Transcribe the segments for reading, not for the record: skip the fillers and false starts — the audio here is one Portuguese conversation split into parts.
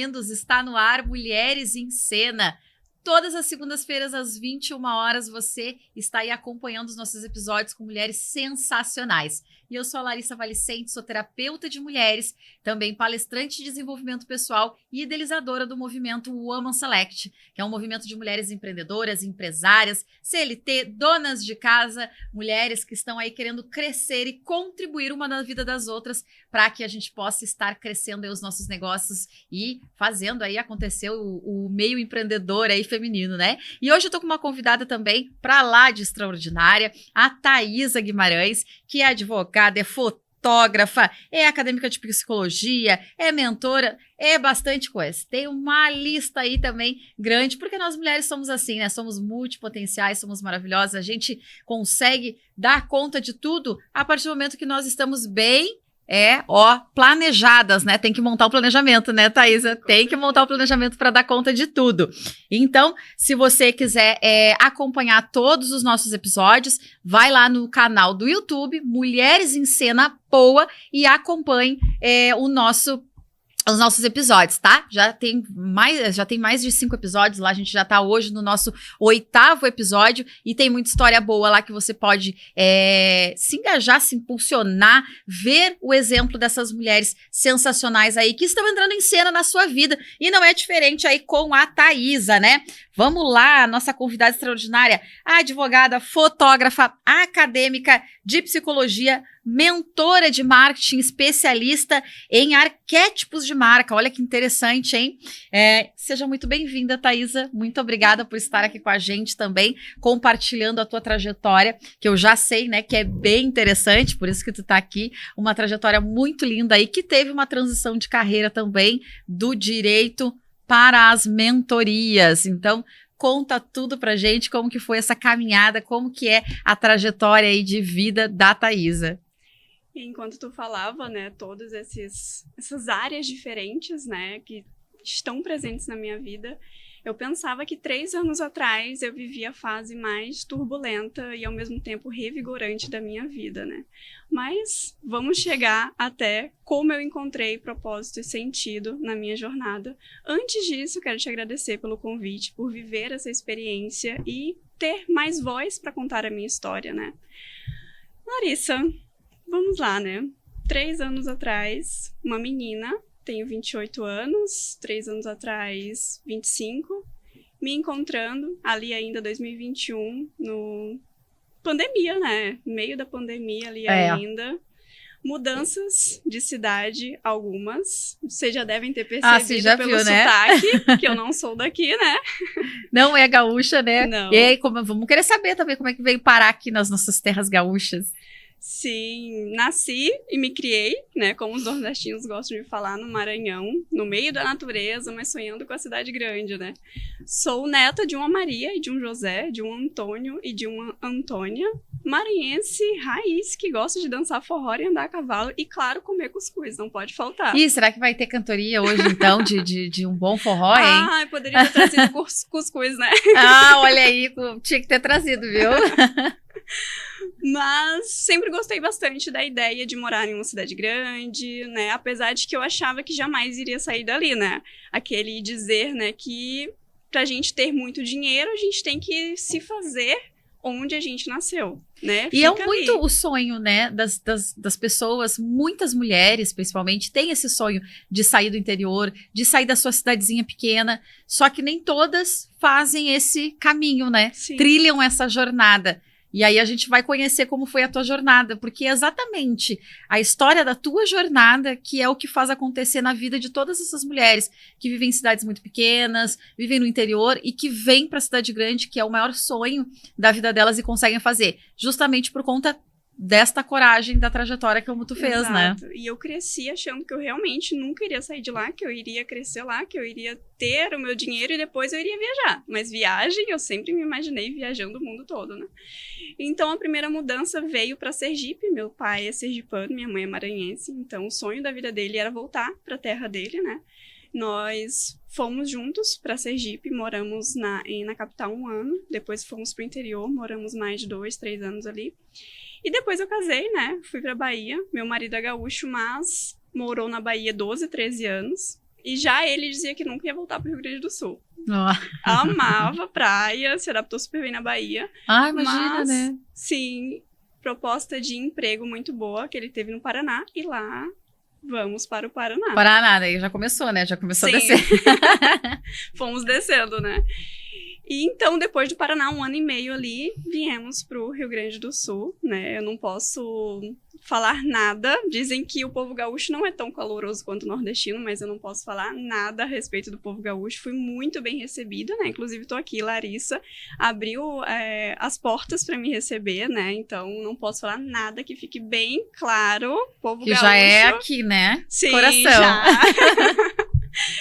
bem-vindos. Está no ar Mulheres em Cena. Todas as segundas-feiras, às 21 horas, você está aí acompanhando os nossos episódios com mulheres sensacionais. E eu sou a Larissa Valicente, sou terapeuta de mulheres, também palestrante de desenvolvimento pessoal e idealizadora do movimento Woman Select, que é um movimento de mulheres empreendedoras, empresárias, CLT, donas de casa, mulheres que estão aí querendo crescer e contribuir uma na vida das outras para que a gente possa estar crescendo aí os nossos negócios e fazendo aí acontecer o meio empreendedor aí feminino, né? E hoje eu tô com uma convidada também para lá de extraordinária, a Thaisa Guimarães, que é advogada, é fotógrafa, é acadêmica de psicologia, é mentora, é bastante coisa. Tem uma lista aí também grande, porque nós mulheres somos assim, né? Somos multipotenciais, somos maravilhosas, a gente consegue dar conta de tudo a partir do momento que nós estamos bem planejadas, né? Tem que montar o planejamento, né, Thaisa? Tem que montar o planejamento para dar conta de tudo. Então, se você quiser acompanhar todos os nossos episódios, vai lá no canal do YouTube, Mulheres em Cena Poa, e acompanhe os nossos episódios, tá? Já tem mais de 5 episódios lá, a gente já tá hoje no nosso 8º episódio e tem muita história boa lá que você pode se engajar, se impulsionar, ver o exemplo dessas mulheres sensacionais aí que estão entrando em cena na sua vida e não é diferente aí com a Thaisa, né? Vamos lá, nossa convidada extraordinária, a advogada, fotógrafa, acadêmica de psicologia, mentora de marketing, especialista em arquétipos de marca. Olha que interessante, hein? Seja muito bem-vinda, Thaisa. Muito obrigada por estar aqui com a gente também, compartilhando a tua trajetória, que eu já sei, né, que é bem interessante, por isso que tu tá aqui. Uma trajetória muito linda aí, que teve uma transição de carreira também do direito para as mentorias. Então, conta tudo pra gente, como que foi essa caminhada, como que é a trajetória aí de vida da Thaisa. Enquanto tu falava, né, todas essas áreas diferentes, né, que estão presentes na minha vida, eu pensava que 3 anos atrás eu vivia a fase mais turbulenta e ao mesmo tempo revigorante da minha vida, né? Mas vamos chegar até como eu encontrei propósito e sentido na minha jornada. Antes disso, quero te agradecer pelo convite, por viver essa experiência e ter mais voz para contar a minha história, né? Larissa, vamos lá, né? 3 anos atrás, uma menina, tenho 28 anos, 3 anos atrás, 25, me encontrando, ali ainda 2021, no pandemia, né? No meio da pandemia ali ainda. Mudanças de cidade, algumas. Vocês já devem ter percebido pelo sotaque, que eu não sou daqui, né? Não é gaúcha, né? Não. E aí, vamos querer saber também como é que veio parar aqui nas nossas terras gaúchas. Sim, nasci e me criei, né, como os nordestinos gostam de falar, no Maranhão, no meio da natureza, mas sonhando com a cidade grande, né. Sou neta de uma Maria e de um José, de um Antônio e de uma Antônia, maranhense raiz que gosta de dançar forró e andar a cavalo e, claro, comer cuscuz, não pode faltar. Ih, será que vai ter cantoria hoje, então, de um bom forró, hein? Ah, poderia ter trazido cuscuz, né? Ah, olha aí, tinha que ter trazido, viu? Mas sempre gostei bastante da ideia de morar em uma cidade grande, né? Apesar de que eu achava que jamais iria sair dali, né? Aquele dizer, né, que pra gente ter muito dinheiro, a gente tem que se fazer onde a gente nasceu, né? E é muito o sonho, né, das pessoas, muitas mulheres, principalmente, têm esse sonho de sair do interior, de sair da sua cidadezinha pequena, só que nem todas fazem esse caminho, né? Sim. Trilham essa jornada. E aí a gente vai conhecer como foi a tua jornada, porque é exatamente a história da tua jornada que é o que faz acontecer na vida de todas essas mulheres que vivem em cidades muito pequenas, vivem no interior e que vêm para a cidade grande, que é o maior sonho da vida delas e conseguem fazer, justamente por conta desta coragem da trajetória como tu fez, Exato. Né? E eu cresci achando que eu realmente nunca iria sair de lá, que eu iria crescer lá, que eu iria ter o meu dinheiro e depois eu iria viajar. Mas viagem, eu sempre me imaginei viajando o mundo todo, né? Então a primeira mudança veio para Sergipe. Meu pai é sergipano, minha mãe é maranhense, então o sonho da vida dele era voltar para a terra dele, né? Nós fomos juntos para Sergipe, moramos na capital 1 ano, depois fomos para o interior, moramos mais de 2, 3 anos ali. E depois eu casei, né? Fui pra Bahia. Meu marido é gaúcho, mas morou na Bahia 12, 13 anos. E já ele dizia que nunca ia voltar pro Rio Grande do Sul. Oh. Amava praia, se adaptou super bem na Bahia. Ah, imagina, mas, né? Sim, proposta de emprego muito boa que ele teve no Paraná. E lá, vamos para o Paraná. Paraná, daí já começou, né? Já começou Sim. a descer. Fomos descendo, né? E então, depois do Paraná, 1 ano e meio ali, viemos pro Rio Grande do Sul, né? Eu não posso falar nada. Dizem que o povo gaúcho não é tão caloroso quanto o nordestino, mas eu não posso falar nada a respeito do povo gaúcho. Fui muito bem recebida, né? Inclusive, tô aqui, Larissa abriu as portas para me receber, né? Então, não posso falar nada, que fique bem claro. Povo Que gaúcho já é aqui, né? Sim, Coração. Já.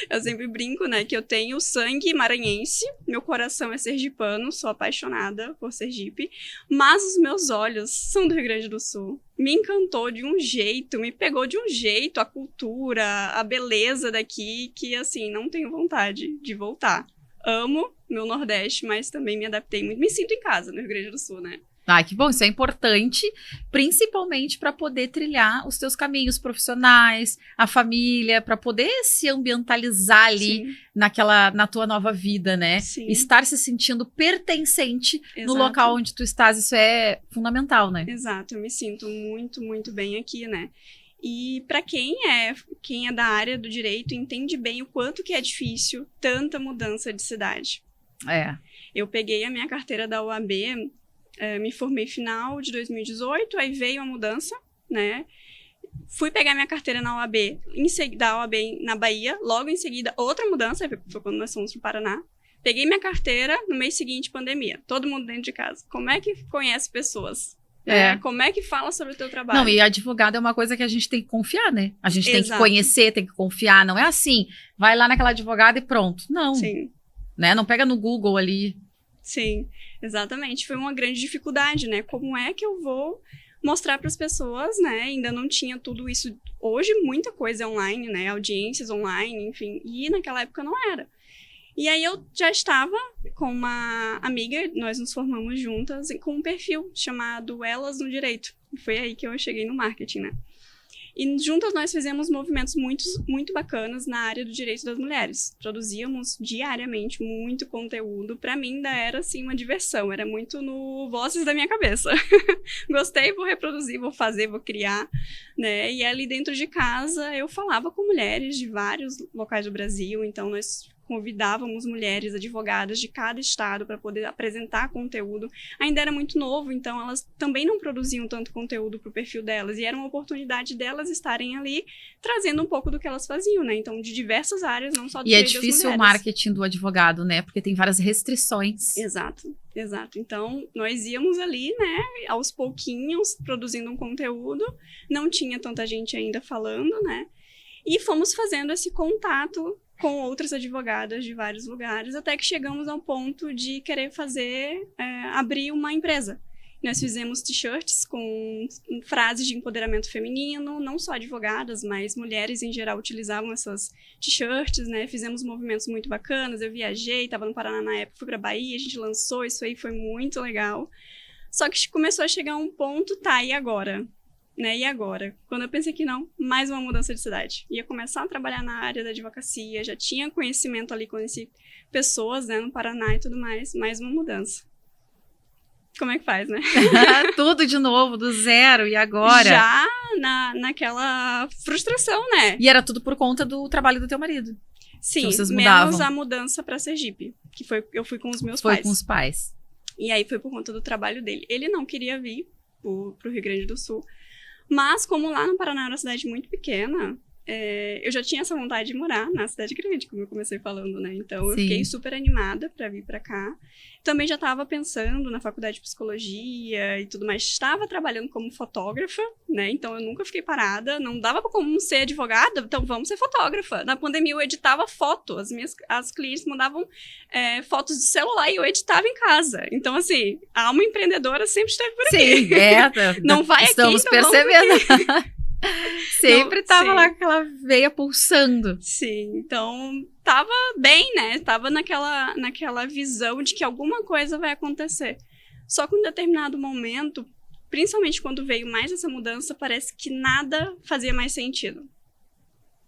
Eu sempre brinco, né, que eu tenho sangue maranhense, meu coração é sergipano, sou apaixonada por Sergipe, mas os meus olhos são do Rio Grande do Sul. Me encantou de um jeito, me pegou de um jeito a cultura, a beleza daqui, que, assim, não tenho vontade de voltar. Amo meu Nordeste, mas também me adaptei muito. Me sinto em casa no Rio Grande do Sul, né? Ah, que bom, isso é importante, principalmente para poder trilhar os teus caminhos profissionais, a família, para poder se ambientalizar ali Sim. na tua nova vida, né? Sim. Estar se sentindo pertencente no Exato. local onde tu estás, isso é fundamental, né? Exato, eu me sinto muito, muito bem aqui, né? E para quem é da área do direito, entende bem o quanto que é difícil tanta mudança de cidade. É. Eu peguei a minha carteira da OAB, me formei final de 2018, aí veio a mudança, né? Fui pegar minha carteira na OAB, da OAB na Bahia, logo em seguida outra mudança, foi quando nós fomos pro Paraná. Peguei minha carteira, no mês seguinte, pandemia. Todo mundo dentro de casa. Como é que conhece pessoas? Como é que fala sobre o teu trabalho? Não, e advogado é uma coisa que a gente tem que confiar, né? A gente tem que Exato. conhecer, tem que confiar. Não é assim, vai lá naquela advogada e pronto. Não. Sim. Né? Não pega no Google ali. Sim, exatamente. Foi uma grande dificuldade, né? Como é que eu vou mostrar para as pessoas, né? Ainda não tinha tudo isso. Hoje, muita coisa é online, né? Audiências online, enfim. E naquela época não era. E aí eu já estava com uma amiga, nós nos formamos juntas, com um perfil chamado Elas no Direito. E foi aí que eu cheguei no marketing, né? E juntas nós fizemos movimentos muito bacanas na área do direito das mulheres. Produzíamos diariamente muito conteúdo. Para mim ainda era assim uma diversão, era muito no vozes da minha cabeça. Gostei, vou reproduzir, vou fazer, vou criar, né? E ali dentro de casa eu falava com mulheres de vários locais do Brasil, então nós convidávamos mulheres advogadas de cada estado para poder apresentar conteúdo. Ainda era muito novo, então elas também não produziam tanto conteúdo para o perfil delas, e era uma oportunidade delas estarem ali trazendo um pouco do que elas faziam, né? Então, de diversas áreas, não só do E é direito das difícil o mulheres. marketing do advogado, né? Porque tem várias restrições. Exato, exato. Então, nós íamos ali, né, aos pouquinhos, produzindo um conteúdo, não tinha tanta gente ainda falando, né? E fomos fazendo esse contato com outras advogadas de vários lugares, até que chegamos ao ponto de querer abrir uma empresa. Nós fizemos t-shirts com frases de empoderamento feminino, não só advogadas, mas mulheres em geral utilizavam essas t-shirts, né? Fizemos movimentos muito bacanas, eu viajei, estava no Paraná na época, fui para Bahia, a gente lançou, isso aí foi muito legal. Só que começou a chegar um ponto, tá, e agora? Né? E agora? Quando eu pensei que não, mais uma mudança de cidade. Ia começar a trabalhar na área da advocacia, já tinha conhecimento ali, conheci pessoas, né, no Paraná e tudo mais uma mudança. Como é que faz, né? Tudo de novo, do zero, e agora? Já naquela frustração, né? E era tudo por conta do trabalho do teu marido. Sim, vocês mudavam. menos a mudança para Sergipe, que eu fui com os meus Foi pais. com os pais. E aí foi por conta do trabalho dele. Ele não queria vir pro Rio Grande do Sul. Mas, como lá no Paraná era uma cidade muito pequena, eu já tinha essa vontade de morar na cidade grande, como eu comecei falando, né? Então, eu fiquei super animada para vir para cá. Também já estava pensando na faculdade de psicologia e tudo mais. Estava trabalhando como fotógrafa, né? Então, eu nunca fiquei parada. Não dava como ser advogada, então vamos ser fotógrafa. Na pandemia, eu editava foto. As clientes mandavam fotos de celular e eu editava em casa. Então, assim, a alma empreendedora sempre esteve por aqui. Sim, não vai estamos aqui, não percebendo. Sempre Não, tava sim. lá aquela veia pulsando. Sim, então tava bem, né? Tava naquela visão de que alguma coisa vai acontecer. Só que em determinado momento, principalmente quando veio mais essa mudança, parece que nada fazia mais sentido.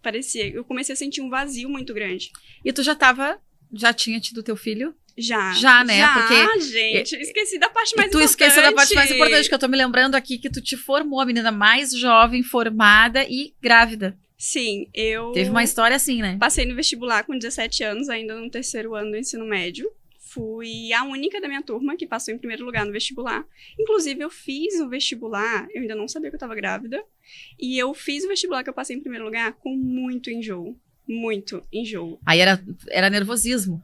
parecia, eu comecei a sentir um vazio muito grande. E tu já tinha tido teu filho? Já, né? Já, Porque gente, esqueci da parte mais tu importante. esqueceu da parte mais importante, que eu tô me lembrando aqui que tu te formou, a menina mais jovem, formada e grávida. Sim, eu... Teve uma história assim, né? Passei no vestibular com 17 anos, ainda no 3º ano do ensino médio. Fui a única da minha turma que passou em primeiro lugar no vestibular. Inclusive, eu fiz o vestibular, eu ainda não sabia que eu estava grávida. E eu fiz o vestibular que eu passei em primeiro lugar com muito enjoo. Muito enjoo. Aí era nervosismo.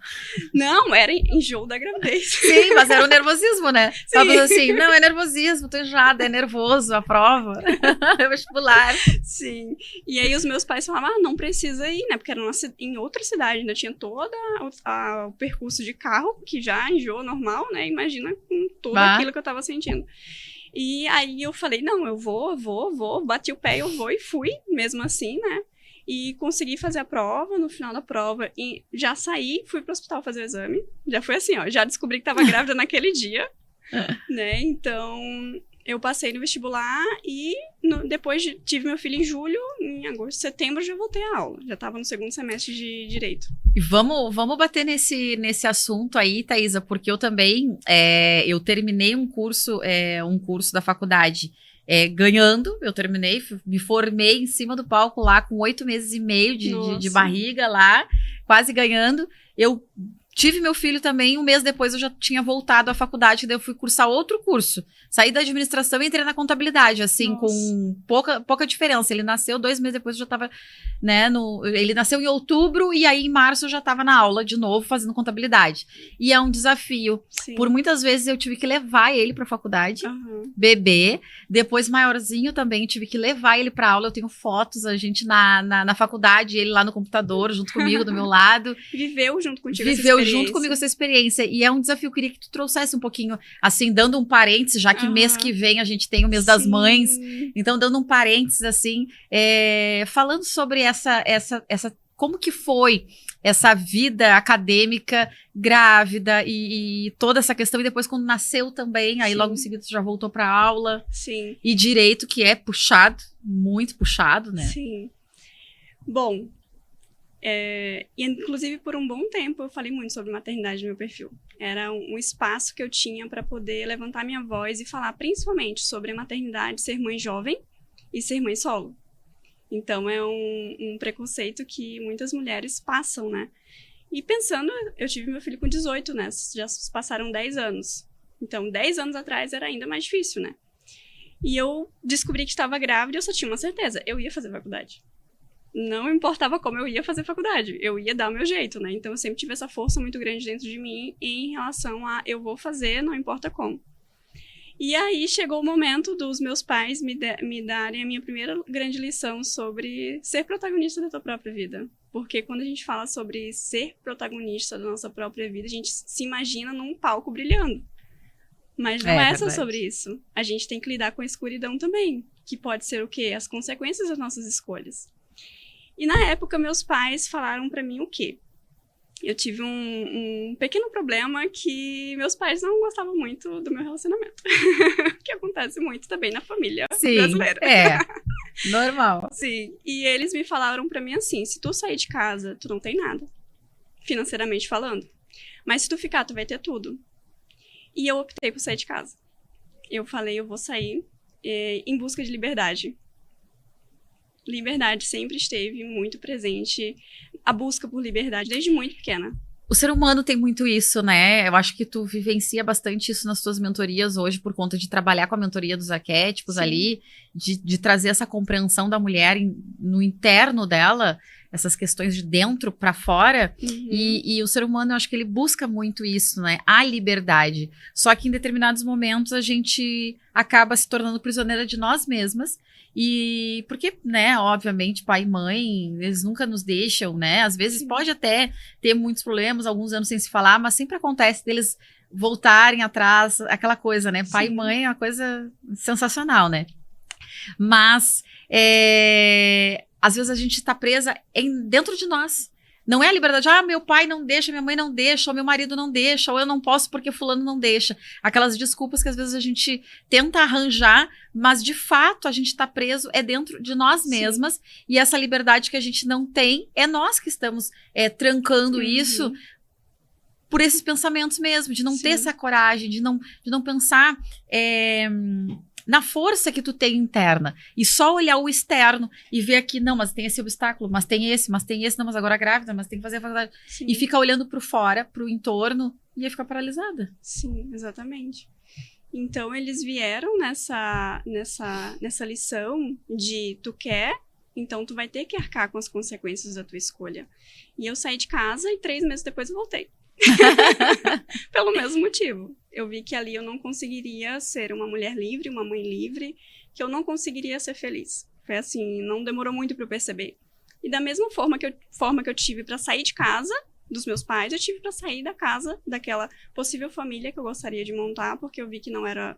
Não, era enjoo da gravidez. Sim, mas era o nervosismo, né? Sim. Tava assim, não, é nervosismo, tô enjoada, é nervoso, a prova, é vestibular. Sim. E aí os meus pais falavam, não precisa ir, né? Porque era em outra cidade, ainda tinha todo o percurso de carro, que já enjoa normal, né? Imagina com tudo aquilo que eu tava sentindo. E aí eu falei, não, eu vou, bati o pé, eu vou e fui, mesmo assim, né? E consegui fazer a prova, no final da prova, e já saí, fui pro hospital fazer o exame. Já foi assim, ó, já descobri que tava grávida naquele dia, né? Então, eu passei no vestibular e depois tive meu filho em julho, em agosto, setembro já voltei à aula. Já tava no 2º semestre de Direito. E vamos bater nesse assunto aí, Thaisa, porque eu também, eu terminei um curso da faculdade ganhando, eu terminei, me formei em cima do palco lá com 8 meses e meio de barriga lá, quase ganhando. Eu tive meu filho também, um mês depois eu já tinha voltado à faculdade, daí eu fui cursar outro curso. Saí da administração e entrei na contabilidade, assim, com pouca diferença. Ele nasceu 2 meses depois, eu já estava, né, ele nasceu em outubro e aí em março eu já estava na aula de novo, fazendo contabilidade. E é um desafio. Sim. Por muitas vezes eu tive que levar ele para a faculdade, bebê. Depois, maiorzinho também, tive que levar ele para aula. Eu tenho fotos, a gente na faculdade, ele lá no computador, junto comigo, do meu lado. Viveu junto contigo junto comigo essa experiência. E é um desafio, eu queria que tu trouxesse um pouquinho, assim, dando um parênteses, já que mês que vem a gente tem o mês das mães. Então, dando um parênteses, assim, falando sobre essa como que foi essa vida acadêmica grávida e toda essa questão. E depois, quando nasceu também, aí logo em seguida tu já voltou pra aula. Sim. E direito, que é puxado, muito puxado, né? Sim. Bom... E, inclusive, por um bom tempo, eu falei muito sobre maternidade no meu perfil. Era um espaço que eu tinha para poder levantar minha voz e falar principalmente sobre a maternidade, ser mãe jovem e ser mãe solo. Então, é um preconceito que muitas mulheres passam, né? E pensando, eu tive meu filho com 18, né? Já passaram 10 anos. Então, 10 anos atrás era ainda mais difícil, né? E eu descobri que estava grávida e eu só tinha uma certeza. Eu ia fazer faculdade. Não importava como eu ia fazer faculdade, eu ia dar o meu jeito, né? Então eu sempre tive essa força muito grande dentro de mim em relação a eu vou fazer, não importa como. E aí chegou o momento dos meus pais me darem a minha primeira grande lição sobre ser protagonista da tua própria vida. Porque quando a gente fala sobre ser protagonista da nossa própria vida, a gente se imagina num palco brilhando. Mas não é só sobre isso. A gente tem que lidar com a escuridão também, que pode ser o quê? As consequências das nossas escolhas. E na época, meus pais falaram pra mim o quê? Eu tive um pequeno problema que meus pais não gostavam muito do meu relacionamento. Que acontece muito também na família brasileira. Normal. Sim, e eles me falaram pra mim assim, se tu sair de casa, tu não tem nada, financeiramente falando. Mas se tu ficar, tu vai ter tudo. E eu optei por sair de casa. Eu falei, eu vou sair em busca de liberdade. Liberdade sempre esteve muito presente, a busca por liberdade desde muito pequena. O ser humano tem muito isso, né? Eu acho que tu vivencia bastante isso nas tuas mentorias hoje, por conta de trabalhar com a mentoria dos arquétipos ali, de trazer essa compreensão da mulher no interno dela, essas questões de dentro para fora. E o ser humano, eu acho que ele busca muito isso, né? A liberdade. Só que em determinados momentos a gente acaba se tornando prisioneira de nós mesmas. E porque, né, obviamente, pai e mãe, eles nunca nos deixam, né? Às vezes pode até ter muitos problemas, alguns anos sem se falar, mas sempre acontece deles voltarem atrás, aquela coisa, né? Pai e mãe é uma coisa sensacional, né? Mas, às vezes a gente está presa dentro de nós. Não é a liberdade, meu pai não deixa, minha mãe não deixa, ou meu marido não deixa, ou eu não posso porque fulano não deixa. Aquelas desculpas que às vezes a gente tenta arranjar, mas de fato a gente está preso dentro de nós mesmas, e essa liberdade que a gente não tem, é nós que estamos trancando isso por esses pensamentos mesmo, de não ter essa coragem, de não pensar na força que tu tem interna, e só olhar o externo e ver aqui, não, mas tem esse obstáculo, mas tem esse, não, mas agora grávida, mas tem que fazer a faculdade. E fica olhando pro fora, pro entorno, e ia ficar paralisada. Sim, exatamente. Então, eles vieram nessa lição de tu quer, então tu vai ter que arcar com as consequências da tua escolha. E eu saí de casa e 3 meses depois eu voltei. Pelo mesmo motivo. Eu vi que ali eu não conseguiria ser uma mulher livre, uma mãe livre, que eu não conseguiria ser feliz. Foi assim, não demorou muito para eu perceber. E da mesma forma que eu tive para sair de casa dos meus pais, eu tive para sair da casa daquela possível família que eu gostaria de montar, porque eu vi que não era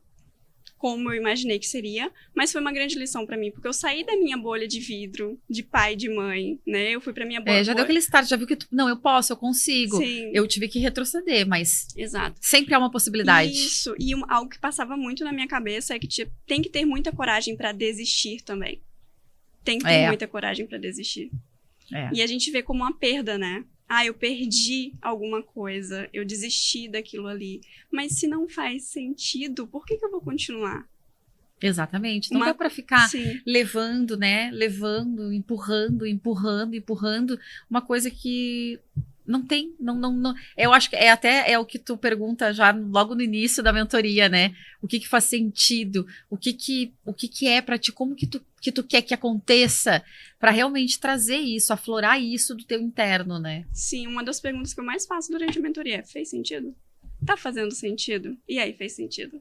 como eu imaginei que seria, mas foi uma grande lição pra mim, porque eu saí da minha bolha de vidro, de pai e de mãe, né? Eu fui pra minha bolha. Já deu aquele start, já viu que não, eu posso, eu consigo. Sim. Eu tive que retroceder, mas exato. Sempre há uma possibilidade. Isso, e algo que passava muito na minha cabeça é que tem que ter muita coragem pra desistir também. Tem que ter muita coragem pra desistir. E a gente vê como uma perda, né? Eu perdi alguma coisa, eu desisti daquilo ali. Mas se não faz sentido, por que eu vou continuar? Exatamente. Não dá pra ficar levando, né? Levando, empurrando. Uma coisa que não tem. Não. Eu acho que até o que tu pergunta já logo no início da mentoria, né? O que faz sentido? O que é pra ti? Como que tu quer que aconteça para realmente trazer isso, aflorar isso do teu interno, né? Sim, uma das perguntas que eu mais faço durante a mentoria é: fez sentido? Tá fazendo sentido? E aí, fez sentido?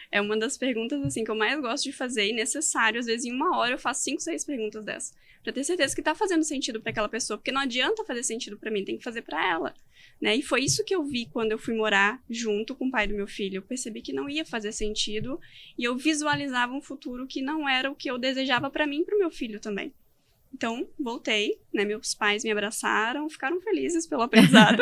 É uma das perguntas, assim, que eu mais gosto de fazer e necessário. Às vezes, em 1 hora, eu faço 5, 6 perguntas dessas. Pra ter certeza que tá fazendo sentido pra aquela pessoa. Porque não adianta fazer sentido pra mim, tem que fazer pra ela. Né? E foi isso que eu vi quando eu fui morar junto com o pai do meu filho. Eu percebi que não ia fazer sentido. E eu visualizava um futuro que não era o que eu desejava pra mim e pro meu filho também. Então, voltei, né? Meus pais me abraçaram, ficaram felizes pelo aprendizado.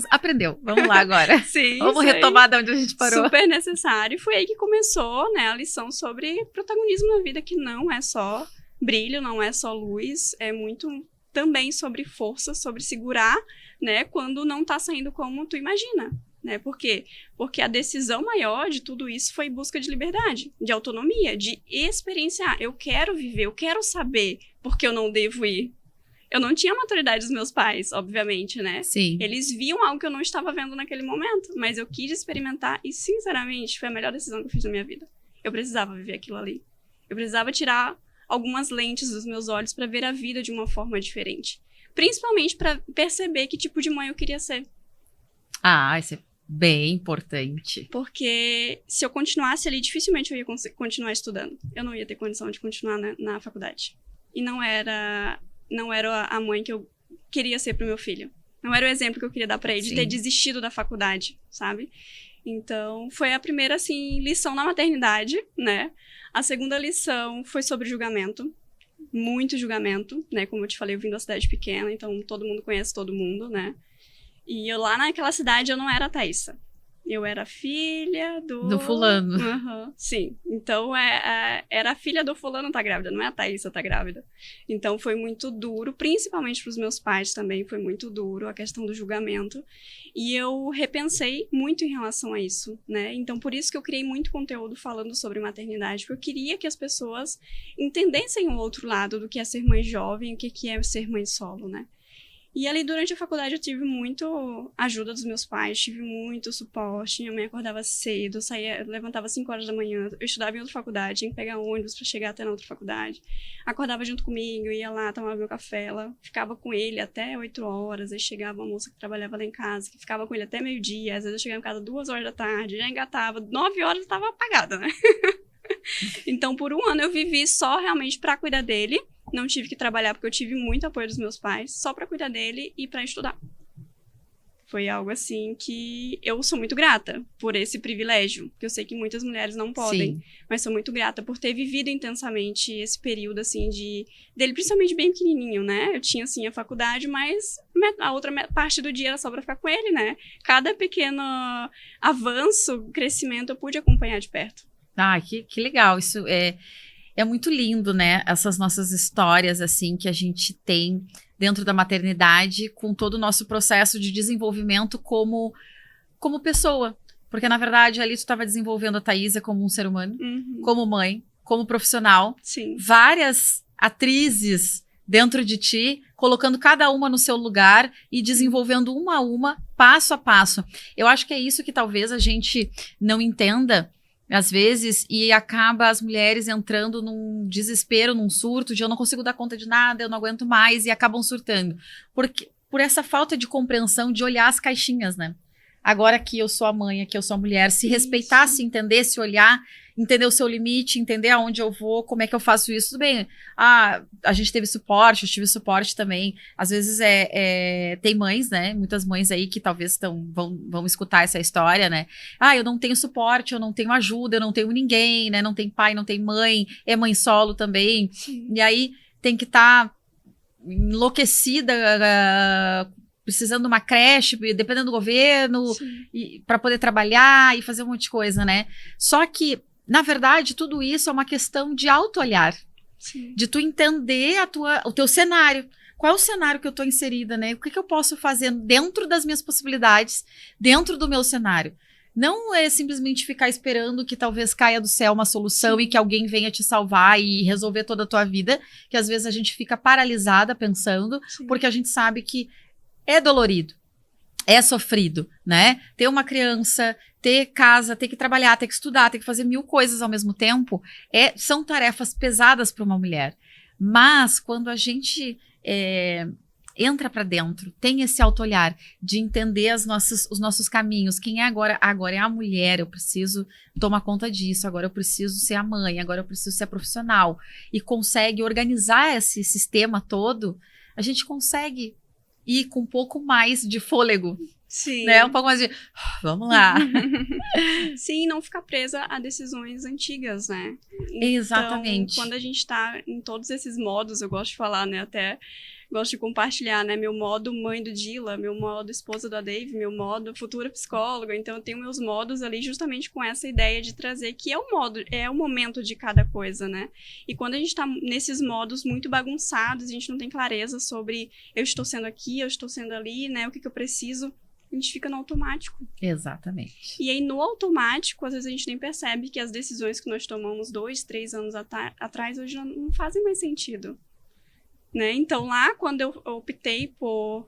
Aprendeu, vamos lá agora. Sim, vamos retomar de onde a gente parou. Super necessário. E foi aí que começou, né, a lição sobre protagonismo na vida, que não é só brilho, não é só luz, é muito também sobre força, sobre segurar, né, quando não tá saindo como tu imagina. Né? Por quê? Porque a decisão maior de tudo isso foi busca de liberdade, de autonomia, de experienciar. Eu quero viver, eu quero saber porque eu não devo ir. Eu não tinha a maturidade dos meus pais, obviamente, né? Sim. Eles viam algo que eu não estava vendo naquele momento, mas eu quis experimentar e, sinceramente, foi a melhor decisão que eu fiz na minha vida. Eu precisava viver aquilo ali. Eu precisava tirar algumas lentes dos meus olhos para ver a vida de uma forma diferente. Principalmente para perceber que tipo de mãe eu queria ser. Isso é bem importante. Porque se eu continuasse ali, dificilmente eu ia continuar estudando. Eu não ia ter condição de continuar na faculdade. E não era a mãe que eu queria ser pro meu filho. Não era o exemplo que eu queria dar pra ele, de ter desistido da faculdade, sabe? Então, foi a primeira, assim, lição na maternidade, né? A segunda lição foi sobre julgamento. Muito julgamento, né? Como eu te falei, eu vim da cidade pequena, então todo mundo conhece todo mundo, né? E eu lá naquela cidade, eu não era a Thaísa. Eu era filha do fulano. Sim. Então, era a filha do fulano tá grávida, não é a Thaísa tá grávida. Então, foi muito duro, principalmente pros meus pais também, foi muito duro a questão do julgamento. E eu repensei muito em relação a isso, né? Então, por isso que eu criei muito conteúdo falando sobre maternidade, porque eu queria que as pessoas entendessem o outro lado do que é ser mãe jovem, o que é ser mãe solo, né? E ali, durante a faculdade, eu tive muito ajuda dos meus pais, tive muito suporte. Minha mãe acordava cedo, eu levantava 5 horas da manhã, eu estudava em outra faculdade, tinha que pegar ônibus para chegar até na outra faculdade. Acordava junto comigo, ia lá, tomava meu café, ela ficava com ele até 8 horas, aí chegava uma moça que trabalhava lá em casa, que ficava com ele até meio-dia, às vezes eu chegava em casa 2 horas da tarde, já engatava, 9 horas eu estava apagada, né? Então, por 1 ano eu vivi só realmente para cuidar dele. Não tive que trabalhar porque eu tive muito apoio dos meus pais, só para cuidar dele e para estudar. Foi algo assim que eu sou muito grata por esse privilégio, que eu sei que muitas mulheres não podem, Sim. mas sou muito grata por ter vivido intensamente esse período, assim, dele principalmente bem pequenininho, né? Eu tinha, assim, a faculdade, mas a outra parte do dia era só pra ficar com ele, né? Cada pequeno avanço, crescimento, eu pude acompanhar de perto. Ah, que legal. Isso é muito lindo, né? Essas nossas histórias, assim, que a gente tem dentro da maternidade, com todo o nosso processo de desenvolvimento como pessoa. Porque, na verdade, ali tu estava desenvolvendo a Thaisa como um ser humano, como mãe, como profissional. Sim. Várias atrizes dentro de ti, colocando cada uma no seu lugar e desenvolvendo uma a uma, passo a passo. Eu acho que é isso que talvez a gente não entenda às vezes, e acaba as mulheres entrando num desespero, num surto de eu não consigo dar conta de nada, eu não aguento mais, e acabam surtando. Por essa falta de compreensão de olhar as caixinhas, né? Agora que eu sou a mãe, que eu sou a mulher, se respeitar, se entender, se olhar, entender o seu limite, entender aonde eu vou, como é que eu faço isso. Tudo bem, a gente teve suporte, eu tive suporte também. Às vezes tem mães, né? Muitas mães aí que talvez vão escutar essa história, né? Eu não tenho suporte, eu não tenho ajuda, eu não tenho ninguém, né? Não tem pai, não tem mãe, é mãe solo também. Sim. E aí tem que estar enlouquecida, precisando de uma creche, dependendo do governo, para poder trabalhar e fazer um monte de coisa, né? Só que, na verdade, tudo isso é uma questão de auto-olhar. Sim. De tu entender o teu cenário. Qual é o cenário que eu estou inserida, né? O que eu posso fazer dentro das minhas possibilidades, dentro do meu cenário? Não é simplesmente ficar esperando que talvez caia do céu uma solução e que alguém venha te salvar e resolver toda a tua vida, que às vezes a gente fica paralisada pensando, porque a gente sabe que é dolorido, é sofrido, né? Ter uma criança, ter casa, ter que trabalhar, ter que estudar, ter que fazer 1000 coisas ao mesmo tempo, são tarefas pesadas para uma mulher. Mas quando a gente entra para dentro, tem esse auto-olhar de entender os nossos caminhos, quem é agora? Agora é a mulher, eu preciso tomar conta disso, agora eu preciso ser a mãe, agora eu preciso ser a profissional, e consegue organizar esse sistema todo, a gente consegue ir com um pouco mais de fôlego. Sim. Né? Um pouco mais de... Vamos lá. Sim, não ficar presa a decisões antigas, né? Exatamente. Então, quando a gente tá em todos esses modos, eu gosto de falar, né? Até gosto de compartilhar, né? Meu modo mãe do Dila, meu modo esposa da Dave, meu modo futura psicóloga. Então, eu tenho meus modos ali justamente com essa ideia de trazer que é o momento de cada coisa, né? E quando a gente tá nesses modos muito bagunçados, a gente não tem clareza sobre eu estou sendo aqui, eu estou sendo ali, né? O que eu preciso, a gente fica no automático. Exatamente. E aí, no automático, às vezes a gente nem percebe que as decisões que nós tomamos 2, 3 anos atrás hoje não fazem mais sentido. Né? Então, lá, quando eu optei por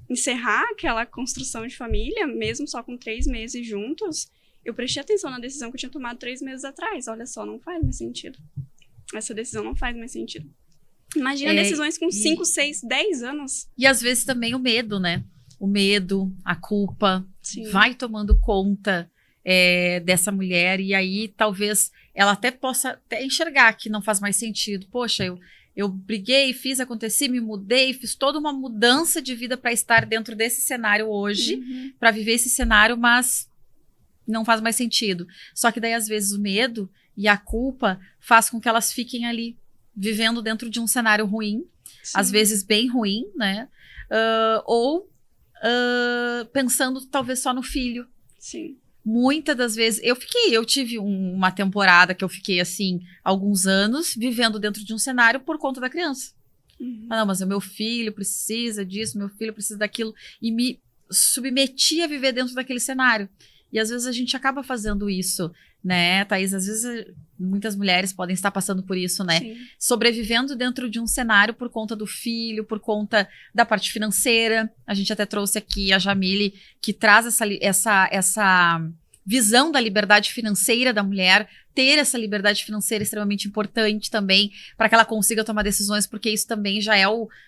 encerrar aquela construção de família, mesmo só com 3 meses juntos, eu prestei atenção na decisão que eu tinha tomado 3 meses atrás. Olha só, não faz mais sentido. Essa decisão não faz mais sentido. Imagina decisões com 5, 6, 10 anos. E às vezes também o medo, né? O medo, a culpa, vai tomando conta dessa mulher, e aí talvez ela até possa enxergar que não faz mais sentido. Poxa, eu briguei, fiz, aconteci, me mudei, fiz toda uma mudança de vida para estar dentro desse cenário hoje, para viver esse cenário, mas não faz mais sentido. Só que daí, às vezes, o medo e a culpa faz com que elas fiquem ali, vivendo dentro de um cenário ruim, às vezes bem ruim, né? Ou pensando talvez só no filho. Sim. Muitas das vezes, eu tive uma temporada que eu fiquei assim, alguns anos, vivendo dentro de um cenário por conta da criança. Não, mas o meu filho precisa disso, meu filho precisa daquilo, e me submeti a viver dentro daquele cenário. E às vezes a gente acaba fazendo isso, né, Thaís? Às vezes muitas mulheres podem estar passando por isso, né? Sim. Sobrevivendo dentro de um cenário por conta do filho, por conta da parte financeira. A gente até trouxe aqui a Jamile, que traz essa visão da liberdade financeira da mulher, ter essa liberdade financeira é extremamente importante também, para que ela consiga tomar decisões, porque isso também já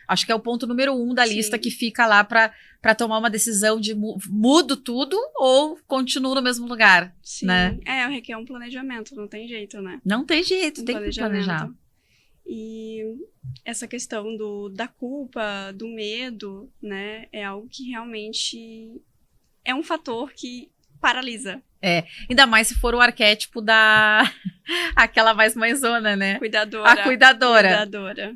acho que é o ponto número 1 da lista, que fica lá para tomar uma decisão de mudo tudo ou continuo no mesmo lugar. Sim. Né? Requer um planejamento, não tem jeito, né? Não tem jeito, tem que planejar. E essa questão da culpa, do medo, né, é algo que realmente é um fator que paralisa. Ainda mais se for o arquétipo da... aquela mais mãezona, né? Cuidadora. A cuidadora. Cuidadora.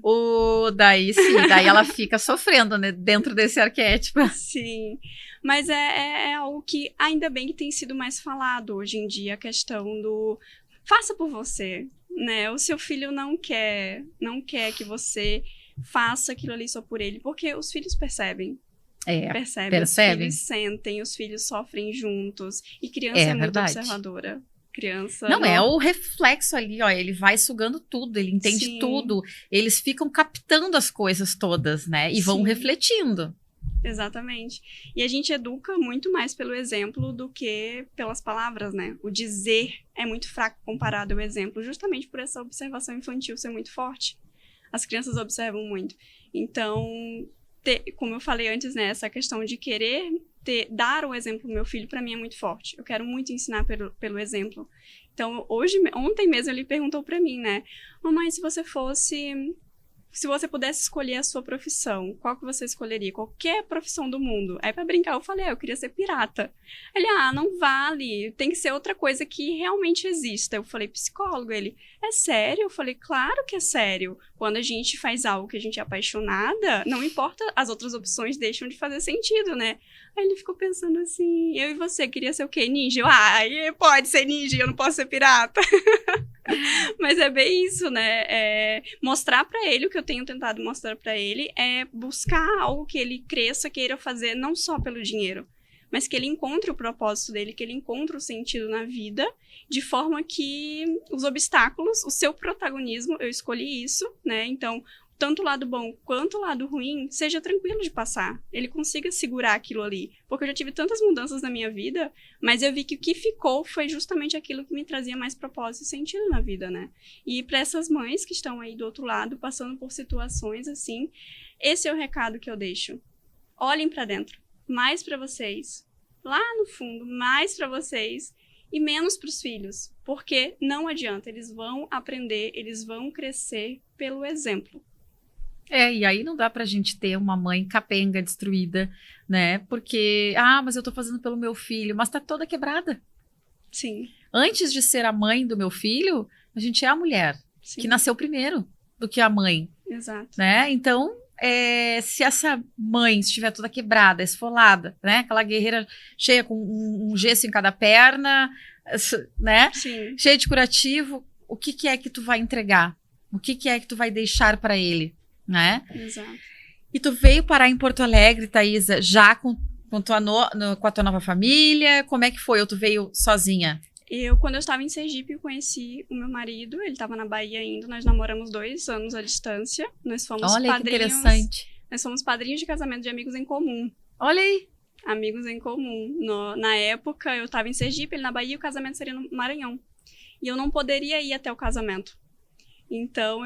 Daí sim, daí ela fica sofrendo, né, dentro desse arquétipo. Sim, mas é algo que ainda bem que tem sido mais falado hoje em dia, a questão do faça por você, né? O seu filho não quer que você faça aquilo ali só por ele, porque os filhos percebem. Percebem. Os filhos sentem, os filhos sofrem juntos. E criança é muito observadora. Criança. Não, é o reflexo ali, ó. Ele vai sugando tudo, ele entende Sim. tudo. Eles ficam captando as coisas todas, né? E vão Sim. refletindo. Exatamente. E a gente educa muito mais pelo exemplo do que pelas palavras, né? O dizer é muito fraco comparado ao exemplo, justamente por essa observação infantil ser muito forte. As crianças observam muito. Então, como eu falei antes, né? Essa questão de querer dar o exemplo pro meu filho, para mim é muito forte. Eu quero muito ensinar pelo exemplo. Então, ontem mesmo ele perguntou para mim, né? Mamãe, se você pudesse escolher a sua profissão, qual que você escolheria? Qualquer profissão do mundo. Aí, pra brincar, eu falei, eu queria ser pirata. Ele, não vale, tem que ser outra coisa que realmente exista. Eu falei, psicólogo. Ele, é sério? Eu falei, claro que é sério. Quando a gente faz algo que a gente é apaixonada, não importa, as outras opções deixam de fazer sentido, né? Aí ele ficou pensando assim, eu e você, queria ser o quê? Ninja? Pode ser ninja, eu não posso ser pirata. Mas é bem isso, né? Mostrar pra ele o que eu tenho tentado mostrar pra ele é buscar algo que ele cresça, queira fazer, não só pelo dinheiro, mas que ele encontre o propósito dele, que ele encontre o sentido na vida, de forma que os obstáculos, o seu protagonismo, eu escolhi isso, né? Então, tanto o lado bom quanto o lado ruim, seja tranquilo de passar. Ele consiga segurar aquilo ali. Porque eu já tive tantas mudanças na minha vida, mas eu vi que o que ficou foi justamente aquilo que me trazia mais propósito e sentido na vida, né? E para essas mães que estão aí do outro lado, passando por situações assim, esse é o recado que eu deixo. Olhem para dentro. Mais para vocês. Lá no fundo, mais para vocês. E menos para os filhos. Porque não adianta. Eles vão aprender, eles vão crescer pelo exemplo. E aí não dá pra gente ter uma mãe capenga, destruída, né? Porque, mas eu tô fazendo pelo meu filho, mas tá toda quebrada. Sim. Antes de ser a mãe do meu filho, a gente é a mulher, Sim. que nasceu primeiro do que a mãe. Exato. Né? Então, se essa mãe estiver toda quebrada, esfolada, né? Aquela guerreira cheia com um gesso em cada perna, né? Sim. Cheia de curativo, o que é que tu vai entregar? O que é que tu vai deixar pra ele? Né? Exato. E tu veio parar em Porto Alegre, Thaisa, já com a tua nova família? Como é que foi? Ou tu veio sozinha? Quando eu estava em Sergipe, eu conheci o meu marido. Ele estava na Bahia ainda. Nós namoramos 2 anos à distância. Nós fomos Olha que interessante. Nós fomos padrinhos de casamento de amigos em comum. Olha aí. Amigos em comum. Na época, eu estava em Sergipe, ele na Bahia, e o casamento seria no Maranhão. E eu não poderia ir até o casamento. Então,